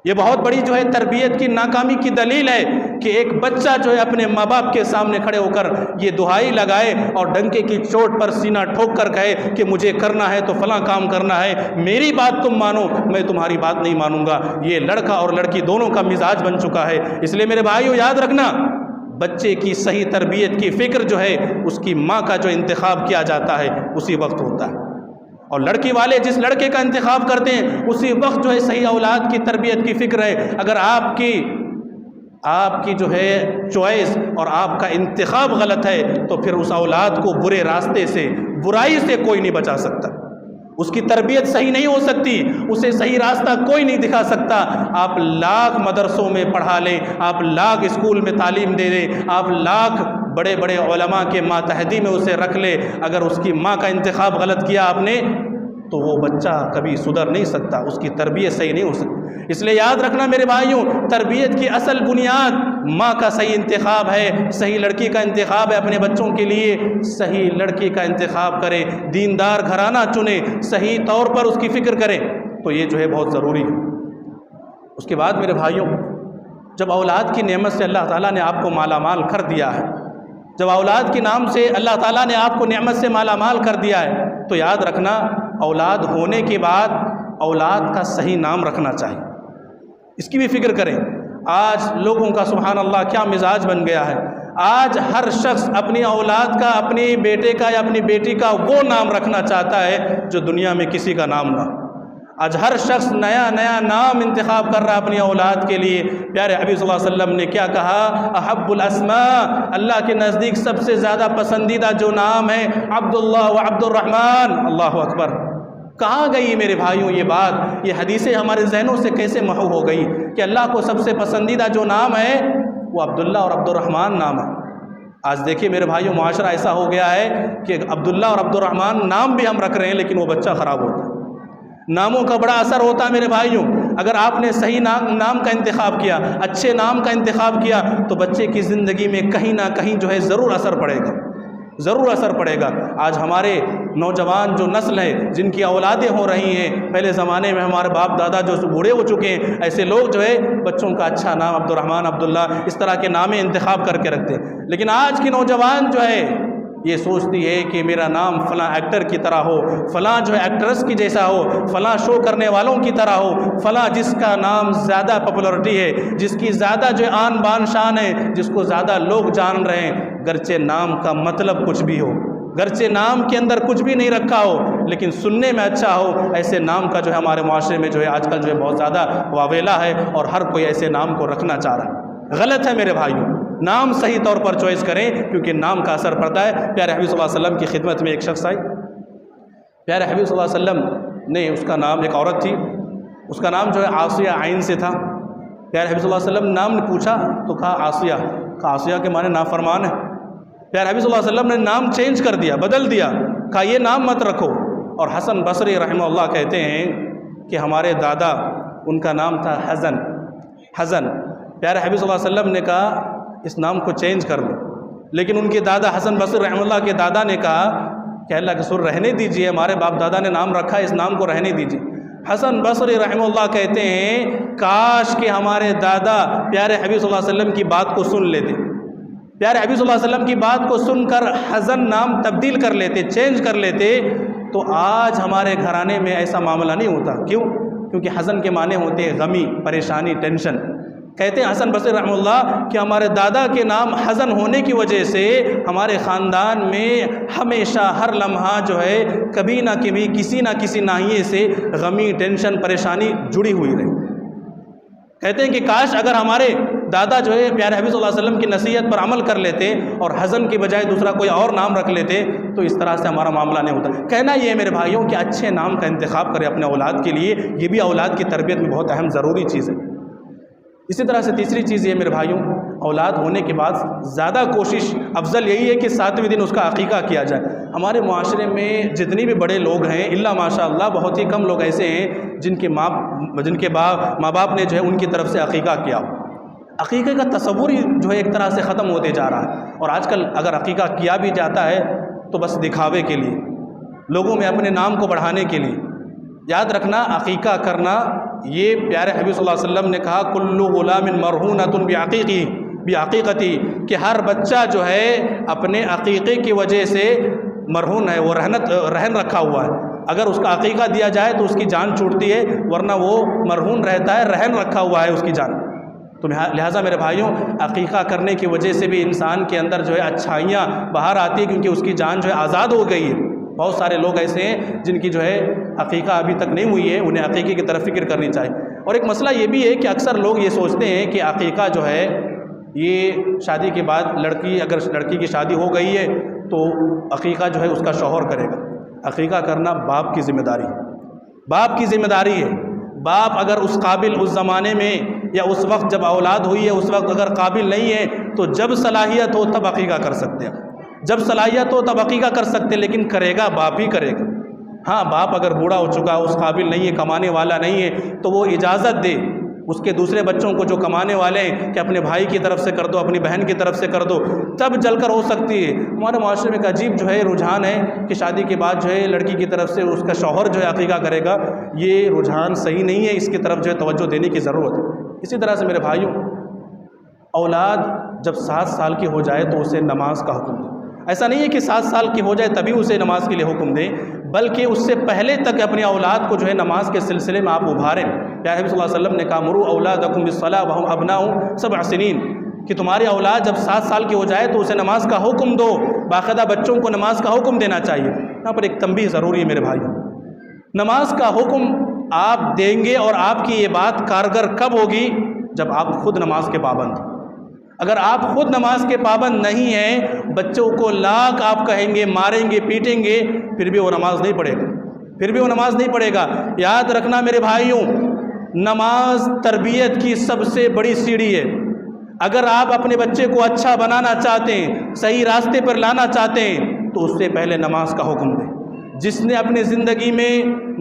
یہ بہت بڑی جو ہے تربیت کی ناکامی کی دلیل ہے کہ ایک بچہ جو ہے اپنے ماں باپ کے سامنے کھڑے ہو کر یہ دہائی لگائے اور ڈنکے کی چوٹ پر سینہ ٹھوک کر کہے کہ مجھے کرنا ہے تو فلاں کام کرنا ہے، میری بات تم مانو، میں تمہاری بات نہیں مانوں گا۔ یہ لڑکا اور لڑکی دونوں کا مزاج بن چکا ہے۔ اس لیے میرے بھائیو یاد رکھنا، بچے کی صحیح تربیت کی فکر جو ہے اس کی ماں کا جو انتخاب کیا جاتا ہے اسی وقت ہوتا ہے، اور لڑکی والے جس لڑکے کا انتخاب کرتے ہیں اسی وقت جو ہے صحیح اولاد کی تربیت کی فکر ہے۔ اگر آپ کی جو ہے چوائس اور آپ کا انتخاب غلط ہے تو پھر اس اولاد کو برے راستے سے، برائی سے کوئی نہیں بچا سکتا، اس کی تربیت صحیح نہیں ہو سکتی، اسے صحیح راستہ کوئی نہیں دکھا سکتا۔ آپ لاکھ مدرسوں میں پڑھا لیں، آپ لاکھ اسکول میں تعلیم دے دیں، آپ لاکھ بڑے بڑے علماء کے ماتحتی میں اسے رکھ لے، اگر اس کی ماں کا انتخاب غلط کیا آپ نے تو وہ بچہ کبھی سدھر نہیں سکتا، اس کی تربیت صحیح نہیں ہو سکتی۔ اس لیے یاد رکھنا میرے بھائیوں، تربیت کی اصل بنیاد ماں کا صحیح انتخاب ہے، صحیح لڑکی کا انتخاب ہے۔ اپنے بچوں کے لیے صحیح لڑکی کا انتخاب کریں، دیندار گھرانہ چنیں، صحیح طور پر اس کی فکر کریں، تو یہ جو ہے بہت ضروری ہے۔ اس کے بعد میرے بھائیوں، جب اولاد کی نعمت سے اللہ تعالیٰ نے آپ کو مالا مال کر دیا ہے، جب اولاد کے نام سے اللہ تعالیٰ نے آپ کو نعمت سے مالا مال کر دیا ہے، تو یاد رکھنا اولاد ہونے کے بعد اولاد کا صحیح نام رکھنا چاہیے، اس کی بھی فکر کریں۔ آج لوگوں کا سبحان اللہ کیا مزاج بن گیا ہے، آج ہر شخص اپنی اولاد کا، اپنے بیٹے کا یا اپنی بیٹی کا وہ نام رکھنا چاہتا ہے جو دنیا میں کسی کا نام نہ ہو۔ آج ہر شخص نیا نیا نام انتخاب کر رہا ہے اپنی اولاد کے لیے۔ پیارے حبیب صلی اللہ علیہ وسلم نے کیا کہا؟ احب الاسماء، اللہ کے نزدیک سب سے زیادہ پسندیدہ جو نام ہے عبداللہ و عبد الرحمن۔ اللہ اکبر! کہاں گئی میرے بھائیوں یہ بات؟ یہ حدیثیں ہمارے ذہنوں سے کیسے محو ہو گئی کہ اللہ کو سب سے پسندیدہ جو نام ہے وہ عبداللہ اور عبد الرحمن نام ہے۔ آج دیکھیے میرے بھائیوں، معاشرہ ایسا ہو گیا ہے کہ عبداللہ اور عبد الرحمن نام بھی ہم رکھ رہے ہیں لیکن وہ بچہ خراب ہوتا ہے۔ ناموں کا بڑا اثر ہوتا ہے میرے بھائیوں۔ اگر آپ نے صحیح نام کا انتخاب کیا، اچھے نام کا انتخاب کیا، تو بچے کی زندگی میں کہیں نہ کہیں جو ہے ضرور اثر پڑے گا، ضرور اثر پڑے گا۔ آج ہمارے نوجوان جو نسل ہے، جن کی اولادیں ہو رہی ہیں، پہلے زمانے میں ہمارے باپ دادا جو بوڑھے ہو چکے ہیں، ایسے لوگ جو ہے بچوں کا اچھا نام عبد الرحمن، عبداللہ اس طرح کے نام انتخاب کر کے رکھتے ہیں۔ لیکن آج کی نوجوان جو ہے یہ سوچتی ہے کہ میرا نام فلاں ایکٹر کی طرح ہو، فلاں جو ہے ایکٹرس کی جیسا ہو، فلاں شو کرنے والوں کی طرح ہو، فلاں جس کا نام زیادہ پاپولرٹی ہے، جس کی زیادہ جو آن بان شان ہے، جس کو زیادہ لوگ جان رہے ہیں، گرچہ نام کا مطلب کچھ بھی ہو، گرچہ نام کے اندر کچھ بھی نہیں رکھا ہو لیکن سننے میں اچھا ہو، ایسے نام کا جو ہے ہمارے معاشرے میں جو ہے آج کل جو ہے بہت زیادہ واویلا ہے اور ہر کوئی ایسے نام کو رکھنا چاہ رہا ہے۔ غلط ہے میرے بھائیوں، نام صحیح طور پر چوائس کریں کیونکہ نام کا اثر پڑتا ہے۔ پیارے حبیب صلی اللہ علیہ وسلم کی خدمت میں ایک شخص آئی، پیارے حبیب صلی اللہ علیہ وسلم نے، اس کا نام، ایک عورت تھی، اس کا نام جو ہے عاصیہ عین سے تھا۔ پیارے حبیب صلی اللہ علیہ وسلم نام نے پوچھا تو کہا عاصیہ، کہا عاصیہ کے معنی نافرمان ہے۔ پیارے حبیب صلی اللہ علیہ وسلم نے نام چینج کر دیا، بدل دیا، کہا یہ نام مت رکھو۔ اور حسن بصری رحمہ اللہ کہتے ہیں کہ ہمارے دادا، ان کا نام تھا حزن۔ پیارے حبیب صلی اللہ علیہ وسلم نے کہا اس نام کو چینج کر لو، لیکن ان کے دادا حسن بصری رحمہ اللہ کے دادا نے کہا کہ اللہ کے سر رہنے دیجئے، ہمارے باپ دادا نے نام رکھا ہے، اس نام کو رہنے دیجئے۔ حسن بصری رحمہ اللہ کہتے ہیں کاش کہ ہمارے دادا پیارے حبیب صلی اللہ علیہ وسلم کی بات کو سن لیتے، پیارے حبیب صلی اللہ علیہ وسلم کی بات کو سن کر حزن نام تبدیل کر لیتے، چینج کر لیتے، تو آج ہمارے گھرانے میں ایسا معاملہ نہیں ہوتا۔ کیوں؟ کیونکہ حزن کے معنی ہوتے ہیں غمی، پریشانی، ٹینشن۔ کہتے ہیں حسن بصری رحمہ اللہ کہ ہمارے دادا کے نام حزن ہونے کی وجہ سے ہمارے خاندان میں ہمیشہ ہر لمحہ جو ہے کبھی نہ کبھی کسی نہ کسی ناحیے سے غمی، ٹینشن، پریشانی جڑی ہوئی رہی۔ کہتے ہیں کہ کاش اگر ہمارے دادا جو ہے پیارے حبیب صلی اللہ علیہ وسلم کی نصیحت پر عمل کر لیتے اور حزن کی بجائے دوسرا کوئی اور نام رکھ لیتے تو اس طرح سے ہمارا معاملہ نہیں ہوتا۔ کہنا یہ ہے میرے بھائیوں کہ اچھے نام کا انتخاب کریں اپنے اولاد کے لیے، یہ بھی اولاد کی تربیت میں بہت اہم ضروری چیز ہے۔ اسی طرح سے تیسری چیز یہ میرے بھائیوں، اولاد ہونے کے بعد زیادہ کوشش افضل یہی ہے کہ 7ویں دن اس کا عقیقہ کیا جائے۔ ہمارے معاشرے میں جتنی بھی بڑے لوگ ہیں، الا ماشاء اللہ بہت ہی کم لوگ ایسے ہیں جن کے ماں باپ نے جو ہے ان کی طرف سے عقیقہ کیا ہو۔ عقیقے کا تصور ہی جو ہے ایک طرح سے ختم ہوتے جا رہا ہے، اور آج کل اگر عقیقہ کیا بھی جاتا ہے تو بس دکھاوے کے لیے، لوگوں میں اپنے نام کو بڑھانے کے لیے۔ یاد رکھنا عقیقہ کرنا یہ پیارے حبیب صلی اللہ علیہ وسلم نے کہا کل غلام مرہونۃ بعقیقتی، کہ ہر بچہ جو ہے اپنے عقیقے کی وجہ سے مرہون ہے، وہ رہن رکھا ہوا ہے. اگر اس کا عقیقہ دیا جائے تو اس کی جان چھوٹتی ہے، ورنہ وہ مرہون رہتا ہے، رہن رکھا ہوا ہے اس کی جان. تو لہٰذا میرے بھائیوں، عقیقہ کرنے کی وجہ سے بھی انسان کے اندر جو ہے اچھائیاں باہر آتی ہیں، کیونکہ اس کی جان جو ہے آزاد ہو گئی ہے. بہت سارے لوگ ایسے ہیں جن کی جو ہے عقیقہ ابھی تک نہیں ہوئی ہے، انہیں عقیقے کی طرف فکر کرنی چاہیے. اور ایک مسئلہ یہ بھی ہے کہ اکثر لوگ یہ سوچتے ہیں کہ عقیقہ جو ہے یہ شادی کے بعد اگر لڑکی کی شادی ہو گئی ہے تو عقیقہ جو ہے اس کا شوہر کرے گا. عقیقہ کرنا باپ کی ذمہ داری ہے، باپ کی ذمہ داری ہے. باپ اگر اس قابل اس زمانے میں یا اس وقت جب اولاد ہوئی ہے اس وقت اگر قابل نہیں ہے تو جب صلاحیت ہو تب عقیقہ کر سکتے ہیں، جب صلاحیت ہو تب عقیقہ کر سکتے ہیں، لیکن کرے گا باپ ہی کرے گا. ہاں، باپ اگر بوڑھا ہو چکا، اس قابل نہیں ہے، کمانے والا نہیں ہے، تو وہ اجازت دے اس کے دوسرے بچوں کو جو کمانے والے ہیں کہ اپنے بھائی کی طرف سے کر دو، اپنی بہن کی طرف سے کر دو، تب جل کر ہو سکتی ہے. ہمارے معاشرے میں ایک عجیب جو ہے رجحان ہے کہ شادی کے بعد جو ہے لڑکی کی طرف سے اس کا شوہر جو ہے عقیقہ کرے گا. یہ رجحان صحیح نہیں ہے، اس کی طرف جو ہے توجہ دینے کی ضرورت ہے. اسی طرح سے میرے بھائیوں، اولاد جب 7 سال کی ہو جائے تو اسے نماز کا حکم دیں. ایسا نہیں ہے کہ 7 سال کی ہو جائے تبھی اسے نماز کے لیے حکم دیں، بلکہ اس سے پہلے تک اپنی اولاد کو جو ہے نماز کے سلسلے میں آپ ابھاریں. پیارے نبی صلی اللہ علیہ وسلم نے کہا مروا اولادکم بالصلاۃ وہم ابناء 7 سنین، کہ تمہاری اولاد جب 7 سال کی ہو جائے تو اسے نماز کا حکم دو. باقاعدہ بچوں کو نماز کا حکم دینا چاہیے. یہاں پر ایک تنبیہ ضروری ہے میرے بھائی، نماز کا حکم آپ دیں گے اور آپ کی یہ بات کارگر کب ہوگی؟ جب آپ خود نماز کے پابند. اگر آپ خود نماز کے پابند نہیں ہیں، بچوں کو لاکھ آپ کہیں گے، ماریں گے، پیٹیں گے، پھر بھی وہ نماز نہیں پڑھے گا، پھر بھی وہ نماز نہیں پڑھے گا. یاد رکھنا میرے بھائیوں، نماز تربیت کی سب سے بڑی سیڑھی ہے. اگر آپ اپنے بچے کو اچھا بنانا چاہتے ہیں، صحیح راستے پر لانا چاہتے ہیں، تو اس سے پہلے نماز کا حکم دیں. جس نے اپنی زندگی میں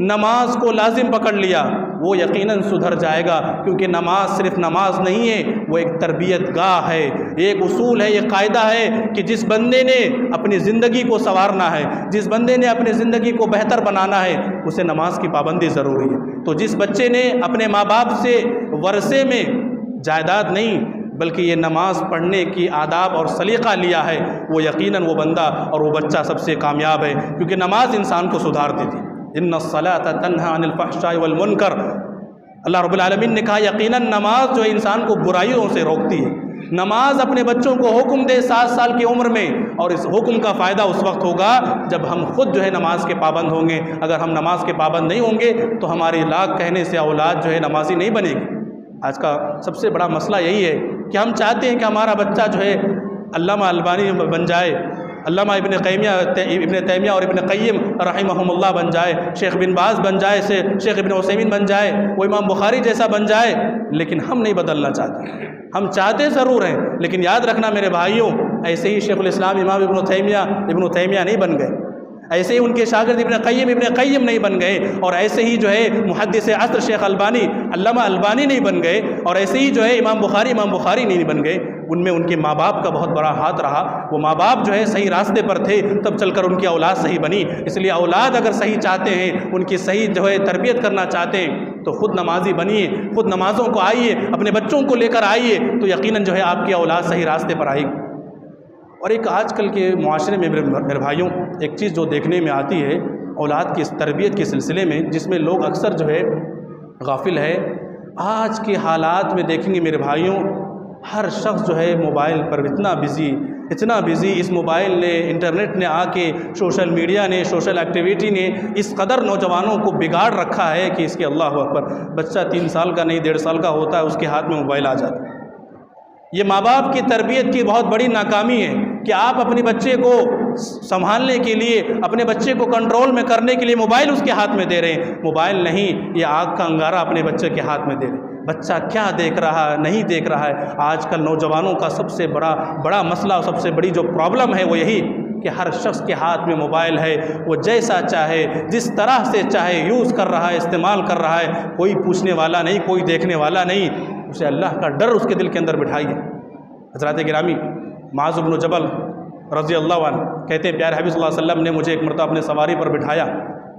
نماز کو لازم پکڑ لیا وہ یقیناً سدھر جائے گا، کیونکہ نماز صرف نماز نہیں ہے، وہ ایک تربیت گاہ ہے. ایک اصول ہے، یہ قاعدہ ہے کہ جس بندے نے اپنی زندگی کو سنوارنا ہے، جس بندے نے اپنی زندگی کو بہتر بنانا ہے، اسے نماز کی پابندی ضروری ہے. تو جس بچے نے اپنے ماں باپ سے ورثے میں جائیداد نہیں بلکہ یہ نماز پڑھنے کی آداب اور سلیقہ لیا ہے، وہ یقیناً وہ بندہ اور وہ بچہ سب سے کامیاب ہے، کیونکہ نماز انسان کو سدھارتی تھی. ان الصلاۃ تنہی عن الفحشاء والمنکر، اللہ رب العالمین نے کہا یقیناً نماز جو ہے انسان کو برائیوں سے روکتی ہے. نماز اپنے بچوں کو حکم دے 7 سال کی عمر میں، اور اس حکم کا فائدہ اس وقت ہوگا جب ہم خود جو ہے نماز کے پابند ہوں گے. اگر ہم نماز کے پابند نہیں ہوں گے تو ہماری لاکھ کہنے سے اولاد جو ہے نمازی نہیں بنے گی. آج کا سب سے بڑا مسئلہ یہی ہے کہ ہم چاہتے ہیں کہ ہمارا بچہ جو ہے علامہ البانی بن جائے، علامہ ابن تیمیہ اور ابن قیم رحمہم اللہ بن جائے، شیخ بن باز بن جائے، شیخ ابن عثیمین بن جائے، وہ امام بخاری جیسا بن جائے. لیکن ہم نہیں بدلنا چاہتے. ہم چاہتے ضرور ہیں، لیکن یاد رکھنا میرے بھائیوں، ایسے ہی شیخ الاسلام امام ابن تیمیہ نہیں بن گئے، ایسے ہی ان کے شاگرد ابن قیم نہیں بن گئے، اور ایسے ہی جو ہے محدث عصر شیخ البانی علامہ البانی نہیں بن گئے، اور ایسے ہی جو ہے امام بخاری نہیں بن گئے. ان میں ان کے ماں باپ کا بہت بڑا ہاتھ رہا. وہ ماں باپ جو ہے صحیح راستے پر تھے، تب چل کر ان کی اولاد صحیح بنی. اس لیے اولاد اگر صحیح چاہتے ہیں، ان کی صحیح جو ہے تربیت کرنا چاہتے ہیں، تو خود نمازی بنیے، خود نمازوں کو آئیے، اپنے بچوں کو لے کر آئیے، تو یقیناً جو ہے آپ کی اولاد صحیح راستے پر آئے گی. اور ایک آج کل کے معاشرے میں میرے بھائیوں ایک چیز جو دیکھنے میں آتی ہے اولاد کی تربیت کے سلسلے میں، جس میں لوگ اکثر جو ہے غافل ہے. آج کے حالات میں دیکھیں گے میرے بھائیوں، ہر شخص جو ہے موبائل پر اتنا بزی، اس موبائل نے، انٹرنیٹ نے آ کے، سوشل میڈیا نے، سوشل ایکٹیویٹی نے اس قدر نوجوانوں کو بگاڑ رکھا ہے کہ اس کے اللہ اکبر، بچہ 3 سال کا نہیں 1.5 سال کا ہوتا ہے، اس کے ہاتھ میں موبائل آ جاتا ہے. یہ ماں باپ کی تربیت کی بہت بڑی ناکامی ہے کہ آپ اپنے بچے کو سنبھالنے کے لیے، اپنے بچے کو کنٹرول میں کرنے کے لیے موبائل اس کے ہاتھ میں دے رہے ہیں. موبائل نہیں، یہ آگ کا انگارہ اپنے بچے کے ہاتھ میں دے رہے ہیں. بچہ کیا دیکھ رہا ہے، نہیں دیکھ رہا ہے. آج کل نوجوانوں کا سب سے بڑا مسئلہ اور سب سے بڑی جو پرابلم ہے وہ یہی کہ ہر شخص کے ہاتھ میں موبائل ہے. وہ جیسا چاہے، جس طرح سے چاہے یوز کر رہا ہے، استعمال کر رہا ہے. کوئی پوچھنے والا نہیں، کوئی دیکھنے والا نہیں. اسے اللہ کا ڈر اس کے دل کے اندر بٹھائیے. حضرات گرامی، معاذ بن جبل رضی اللہ عنہ کہتے ہیں پیارے حبیب صلی اللہ علیہ وسلم نے مجھے ایک مرتبہ اپنے سواری پر بٹھایا.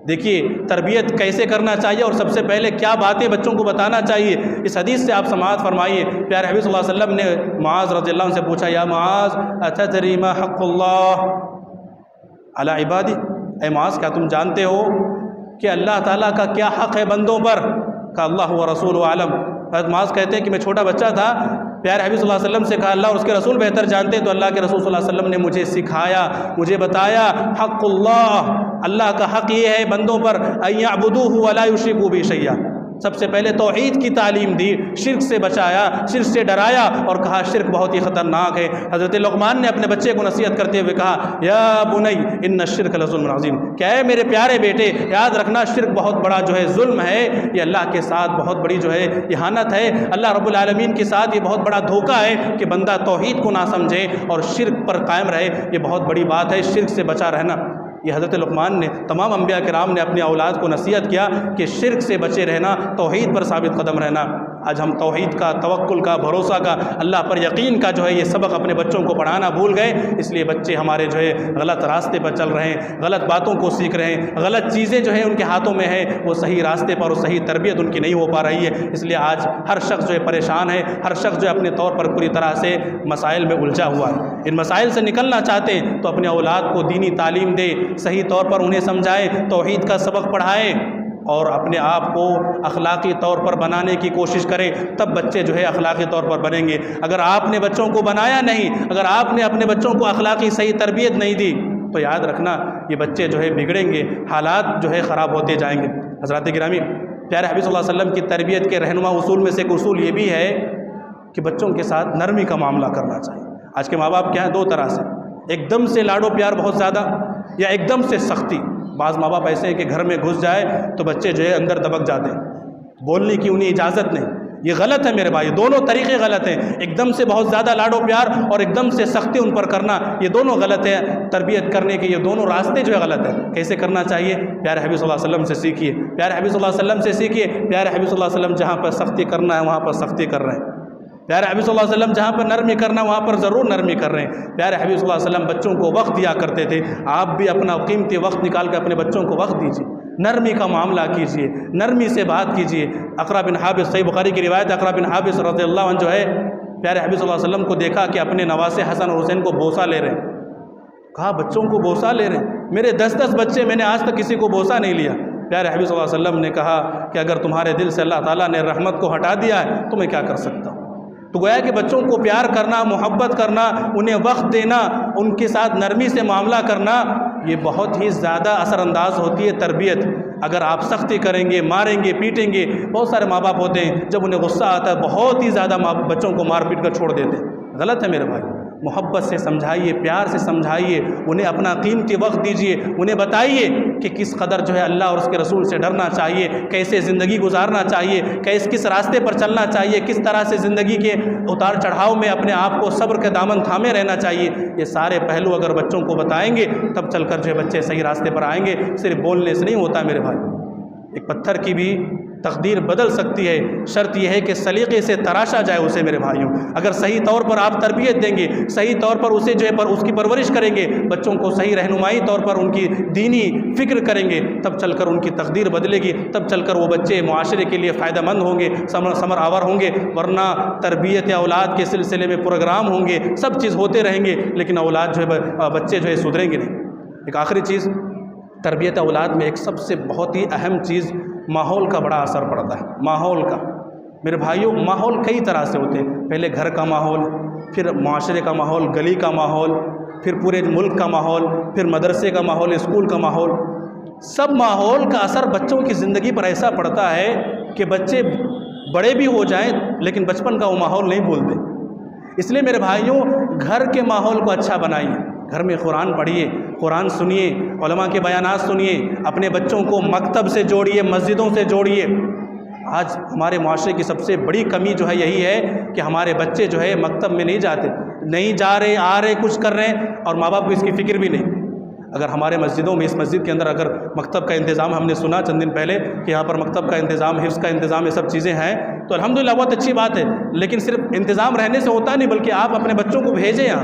دیکھیے تربیت کیسے کرنا چاہیے اور سب سے پہلے کیا باتیں بچوں کو بتانا چاہیے، اس حدیث سے آپ سماعت فرمائیے۔ پیارے حبیب صلی اللہ علیہ وسلم نے معاذ رضی اللہ عنہ سے پوچھا، یا معاذ اتدری ما حق اللہ علی عبادی، اے معاذ کیا تم جانتے ہو کہ اللہ تعالیٰ کا کیا حق ہے بندوں پر؟ کہ اللہ و رسول عالم۔ حضرت معاذ کہتے ہیں کہ میں چھوٹا بچہ تھا، پیارے حبیب صلی اللہ علیہ وسلم سے کہا اللہ اور اس کے رسول بہتر جانتے ہیں، تو اللہ کے رسول صلی اللہ علیہ وسلم نے مجھے سکھایا، مجھے بتایا حق اللہ، اللہ کا حق یہ ہے بندوں پر ان یعبدوہ ولا یشرکوا بہ شیئا۔ سب سے پہلے توحید کی تعلیم دی، شرک سے بچایا، شرک سے ڈرایا اور کہا شرک بہت ہی خطرناک ہے۔ حضرت لقمان نے اپنے بچے کو نصیحت کرتے ہوئے کہا یا بنی ان الشرک لظلم عظیم، کیا ہے میرے پیارے بیٹے یاد رکھنا شرک بہت بڑا جو ہے ظلم ہے، یہ اللہ کے ساتھ بہت بڑی جو ہے اہانت ہے، اللہ رب العالمین کے ساتھ یہ بہت بڑا دھوکہ ہے کہ بندہ توحید کو نہ سمجھے اور شرک پر قائم رہے، یہ بہت بڑی بات ہے، شرک سے بچا رہنا۔ یہ حضرت لقمان نے، تمام انبیاء کرام نے اپنی اولاد کو نصیحت کیا کہ شرک سے بچے رہنا، توحید پر ثابت قدم رہنا۔ آج ہم توحید کا، توکل کا، بھروسہ کا، اللہ پر یقین کا جو ہے یہ سبق اپنے بچوں کو پڑھانا بھول گئے، اس لیے بچے ہمارے جو ہے غلط راستے پر چل رہے ہیں، غلط باتوں کو سیکھ رہے ہیں، غلط چیزیں جو ہیں ان کے ہاتھوں میں ہیں، وہ صحیح راستے پر اور صحیح تربیت ان کی نہیں ہو پا رہی ہے۔ اس لیے آج ہر شخص جو ہے پریشان ہے، ہر شخص جو ہے اپنے طور پر پوری طرح سے مسائل میں الجھا ہوا ہے۔ ان مسائل سے نکلنا چاہتے ہیں تو اپنے اولاد کو دینی تعلیم دے، صحیح طور پر انہیں سمجھائے، توحید کا سبق پڑھائیں اور اپنے آپ کو اخلاقی طور پر بنانے کی کوشش کریں، تب بچے جو ہے اخلاقی طور پر بنیں گے۔ اگر آپ نے بچوں کو بنایا نہیں، اگر آپ نے اپنے بچوں کو اخلاقی صحیح تربیت نہیں دی تو یاد رکھنا یہ بچے جو ہے بگڑیں گے، حالات جو ہے خراب ہوتے جائیں گے۔ حضرات گرامی، پیارے حبیب صلی اللہ علیہ وسلم کی تربیت کے رہنما اصول میں سے ایک اصول یہ بھی ہے کہ بچوں کے ساتھ نرمی کا معاملہ کرنا چاہیے۔ آج کے ماں باپ کیا ہیں، دو طرح سے، ایک دم سے لاڈو پیار بہت زیادہ یا ایک دم سے سختی۔ بعض ماں باپ ایسے ہیں کہ گھر میں گھس جائے تو بچے جو ہے اندر دبک جاتے ہیں، بولنے کی انہیں اجازت نہیں، یہ غلط ہے میرے بھائی، دونوں طریقے غلط ہیں۔ ایک دم سے بہت زیادہ لاڈو پیار اور ایک دم سے سختی ان پر کرنا، یہ دونوں غلط ہے۔ تربیت کرنے کے یہ دونوں راستے جو ہے غلط ہے۔ کیسے کرنا چاہیے؟ پیارے حبیب صلی اللہ علیہ وسلم سے سیکھیے، پیارے حبیب صلی اللہ علیہ وسلم سے سیکھیے۔ پیارے حبیب صلی اللہ علیہ وسلم جہاں پر سختی کرنا ہے وہاں پر سختی کر رہے ہیں، پیارے حبیب صلی اللہ علیہ وسلم جہاں پر نرمی کرنا وہاں پر ضرور نرمی کر رہے ہیں۔ پیارے حبیب صلی اللہ علیہ وسلم بچوں کو وقت دیا کرتے تھے، آپ بھی اپنا قیمتی وقت نکال کے اپنے بچوں کو وقت دیجیے، نرمی کا معاملہ کیجیے، نرمی سے بات کیجیے۔ اقرا بن حابس، صحیح بخاری کی روایت، اقرا بن حابس رضی اللہ عنہ جو ہے پیارے حبیب صلی اللہ علیہ وسلم کو دیکھا کہ اپنے نواسے حسن اور حسین کو بوسہ لے رہے ہیں، کہا بچوں کو بوسہ لے رہے ہیں، میرے 10 بچے، میں نے آج تک کسی کو بوسہ نہیں لیا۔ پیارے حبیب صلی اللہ علیہ وسلم نے کہا کہ اگر تمہارے دل سے اللہ تعالیٰ نے رحمت کو ہٹا دیا ہے تو میں کیا کر سکتا ہوں۔ تو گویا کہ بچوں کو پیار کرنا، محبت کرنا، انہیں وقت دینا، ان کے ساتھ نرمی سے معاملہ کرنا، یہ بہت ہی زیادہ اثر انداز ہوتی ہے تربیت۔ اگر آپ سختی کریں گے، ماریں گے، پیٹیں گے، بہت سارے ماں باپ ہوتے ہیں جب انہیں غصہ آتا ہے بہت ہی زیادہ بچوں کو مار پیٹ کر چھوڑ دیتے ہیں، غلط ہے میرے بھائی۔ محبت سے سمجھائیے، پیار سے سمجھائیے، انہیں اپنا قیمتی وقت دیجیے، انہیں بتائیے کہ کس قدر جو ہے اللہ اور اس کے رسول سے ڈرنا چاہیے، کیسے زندگی گزارنا چاہیے، کس راستے پر چلنا چاہیے، کس طرح سے زندگی کے اتار چڑھاؤ میں اپنے آپ کو صبر کے دامن تھامے رہنا چاہیے۔ یہ سارے پہلو اگر بچوں کو بتائیں گے تب چل کر جو ہے بچے صحیح راستے پر آئیں گے، صرف بولنے سے نہیں ہوتا میرے بھائی۔ ایک پتھر کی بھی تقدیر بدل سکتی ہے، شرط یہ ہے کہ سلیقے سے تراشا جائے اسے میرے بھائیوں۔ اگر صحیح طور پر آپ تربیت دیں گے، صحیح طور پر اسے جو ہے اس کی پرورش کریں گے، بچوں کو صحیح رہنمائی طور پر ان کی دینی فکر کریں گے، تب چل کر ان کی تقدیر بدلے گی، تب چل کر وہ بچے معاشرے کے لیے فائدہ مند ہوں گے، ثمر آور ہوں گے۔ ورنہ تربیت یا اولاد کے سلسلے میں پروگرام ہوں گے، سب چیز ہوتے رہیں گے، لیکن اولاد جو ہے بچے جو ہے سدھریں گے نہیں۔ ایک آخری چیز، تربیت اولاد میں ایک سب سے بہت ہی اہم چیز ماحول کا بڑا اثر پڑتا ہے۔ ماحول کا میرے بھائیوں، ماحول کئی طرح سے ہوتے ہیں، پہلے گھر کا ماحول، پھر معاشرے کا ماحول، گلی کا ماحول، پھر پورے ملک کا ماحول، پھر مدرسے کا ماحول، اسکول کا ماحول۔ سب ماحول کا اثر بچوں کی زندگی پر ایسا پڑتا ہے کہ بچے بڑے بھی ہو جائیں لیکن بچپن کا وہ ماحول نہیں بھولتے۔ اس لیے میرے بھائیوں، گھر کے ماحول کو اچھا بنائیے، گھر میں قرآن پڑھیے، قرآن سنیے، علماء کے بیانات سنیے، اپنے بچوں کو مکتب سے جوڑیے، مسجدوں سے جوڑیے۔ آج ہمارے معاشرے کی سب سے بڑی کمی جو ہے یہی ہے کہ ہمارے بچے جو ہے مکتب میں نہیں جاتے، نہیں جا رہے، آ رہے، کچھ کر رہے ہیں اور ماں باپ کو اس کی فکر بھی نہیں۔ اگر ہمارے مسجدوں میں، اس مسجد کے اندر اگر مکتب کا انتظام، ہم نے سنا چند دن پہلے کہ یہاں پر مکتب کا انتظام، حفظ کا انتظام، یہ سب چیزیں ہیں تو الحمدللہ بہت اچھی بات ہے، لیکن صرف انتظام رہنے سے ہوتا نہیں، بلکہ آپ اپنے بچوں کو بھیجیں یہاں،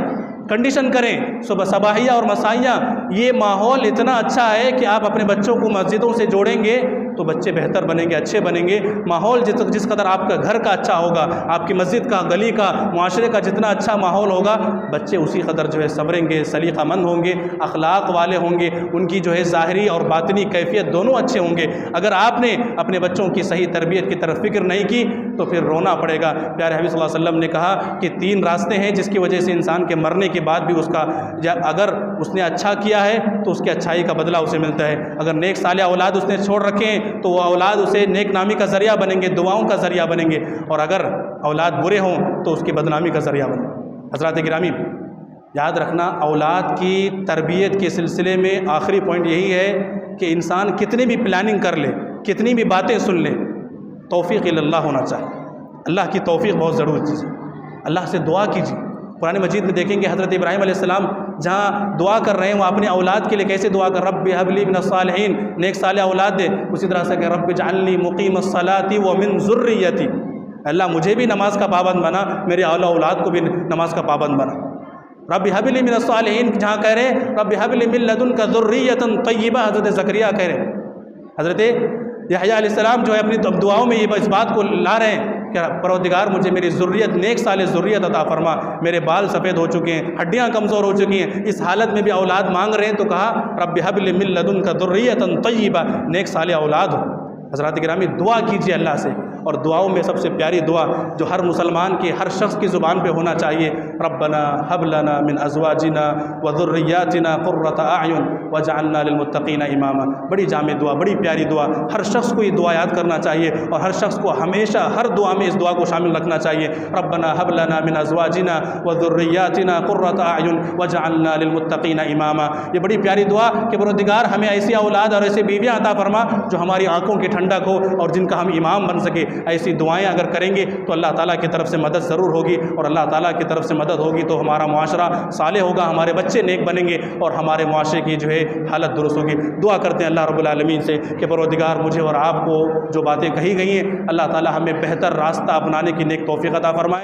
کنڈیشن کریں صبح صباحیہ اور مسائیہ. یہ ماحول اتنا اچھا ہے کہ آپ اپنے بچوں کو مسجدوں سے جوڑیں گے تو بچے بہتر بنیں گے, اچھے بنیں گے. ماحول جس قدر آپ کا گھر کا اچھا ہوگا, آپ کی مسجد کا, گلی کا, معاشرے کا جتنا اچھا ماحول ہوگا, بچے اسی قدر جو ہے سنوریں گے, سلیقہ مند ہوں گے, اخلاق والے ہوں گے, ان کی جو ہے ظاہری اور باطنی کیفیت دونوں اچھے ہوں گے. اگر آپ نے اپنے بچوں کی صحیح تربیت کی طرف فکر نہیں کی تو پھر رونا پڑے گا. پیارے حبیب صلی اللہ علیہ وسلم نے کہا کہ 3 راستے ہیں جس کی وجہ سے انسان کے مرنے کے بعد بھی اس کا, اگر اس نے اچھا کیا ہے تو اس کی اچھائی کا بدلہ اسے ملتا ہے. اگر نیک صالح اولاد اس نے چھوڑ رکھے ہیں تو وہ اولاد اسے نیک نامی کا ذریعہ بنیں گے, دعاؤں کا ذریعہ بنیں گے. اور اگر اولاد برے ہوں تو اس کی بدنامی کا ذریعہ بنیں گے. حضرات گرامی, یاد رکھنا اولاد کی تربیت کے سلسلے میں آخری پوائنٹ یہی ہے کہ انسان کتنی بھی پلاننگ کر لے, کتنی بھی باتیں سن لے, توفیق اللہ ہونا چاہیے. اللہ کی توفیق بہت ضروری چیز ہے. اللہ سے دعا کیجیے. قرآن مجید میں دیکھیں گے حضرت ابراہیم علیہ السلام جہاں دعا کر رہے ہیں وہ اپنے اولاد کے لیے کیسے دعا کر, رب هب لی من الصالحین, نیک صالح اولاد دے. اسی طرح سے کہ رب اجعلنی مقیم الصلاۃ ومن ذریتی, اللہ مجھے بھی نماز کا پابند بنا, میرے اولاد کو بھی نماز کا پابند بنا. رب هب لی من الصالحین جہاں کہہ رہے ہیں رب هب لی من لدنک ذریۃ طیبہ, حضرت زکریا کہہ رہے ہیں. حضرت یحییٰ علیہ السلام جو ہے اپنی دعاؤں میں یہ اس بات کو لا رہے ہیں کہ پروردگار مجھے میری ذریت, نیک صالح ذریت عطا فرما. میرے بال سفید ہو چکے ہیں, ہڈیاں کمزور ہو چکی ہیں, اس حالت میں بھی اولاد مانگ رہے ہیں تو کہا رب هب لی من لدنک ذریۃ طیبہ, نیک صالح اولاد ہو. حضرات گرامی, دعا کیجیے اللہ سے, اور دعاؤں میں سب سے پیاری دعا جو ہر مسلمان کی, ہر شخص کی زبان پہ ہونا چاہیے, ربنا هب لنا من ازواجنا وذریاتنا قرۃ اعین واجعلنا للمتقین اماما. بڑی جامع دعا, بڑی پیاری دعا, ہر شخص کو یہ دعا یاد کرنا چاہیے اور ہر شخص کو ہمیشہ ہر دعا میں اس دعا کو شامل رکھنا چاہیے. ربنا هب لنا من ازواجنا وذریاتنا قرۃ اعین واجعلنا للمتقین اماما. یہ بڑی پیاری دعا کہ پروردگار ہمیں ایسی اولاد اور ایسی بیویاں عطا فرما جو ہماری آنکھوں کی ٹھنڈک ہو اور جن کا ہم امام بن سکے. ایسی دعائیں اگر کریں گے تو اللہ تعالیٰ کی طرف سے مدد ضرور ہوگی, اور اللہ تعالیٰ کی طرف سے مدد ہوگی تو ہمارا معاشرہ صالح ہوگا, ہمارے بچے نیک بنیں گے اور ہمارے معاشرے کی جو ہے حالت درست ہوگی. دعا کرتے ہیں اللہ رب العالمین سے کہ پروردگار مجھے اور آپ کو جو باتیں کہی گئی ہیں اللہ تعالیٰ ہمیں بہتر راستہ اپنانے کی نیک توفیق عطا فرمائے.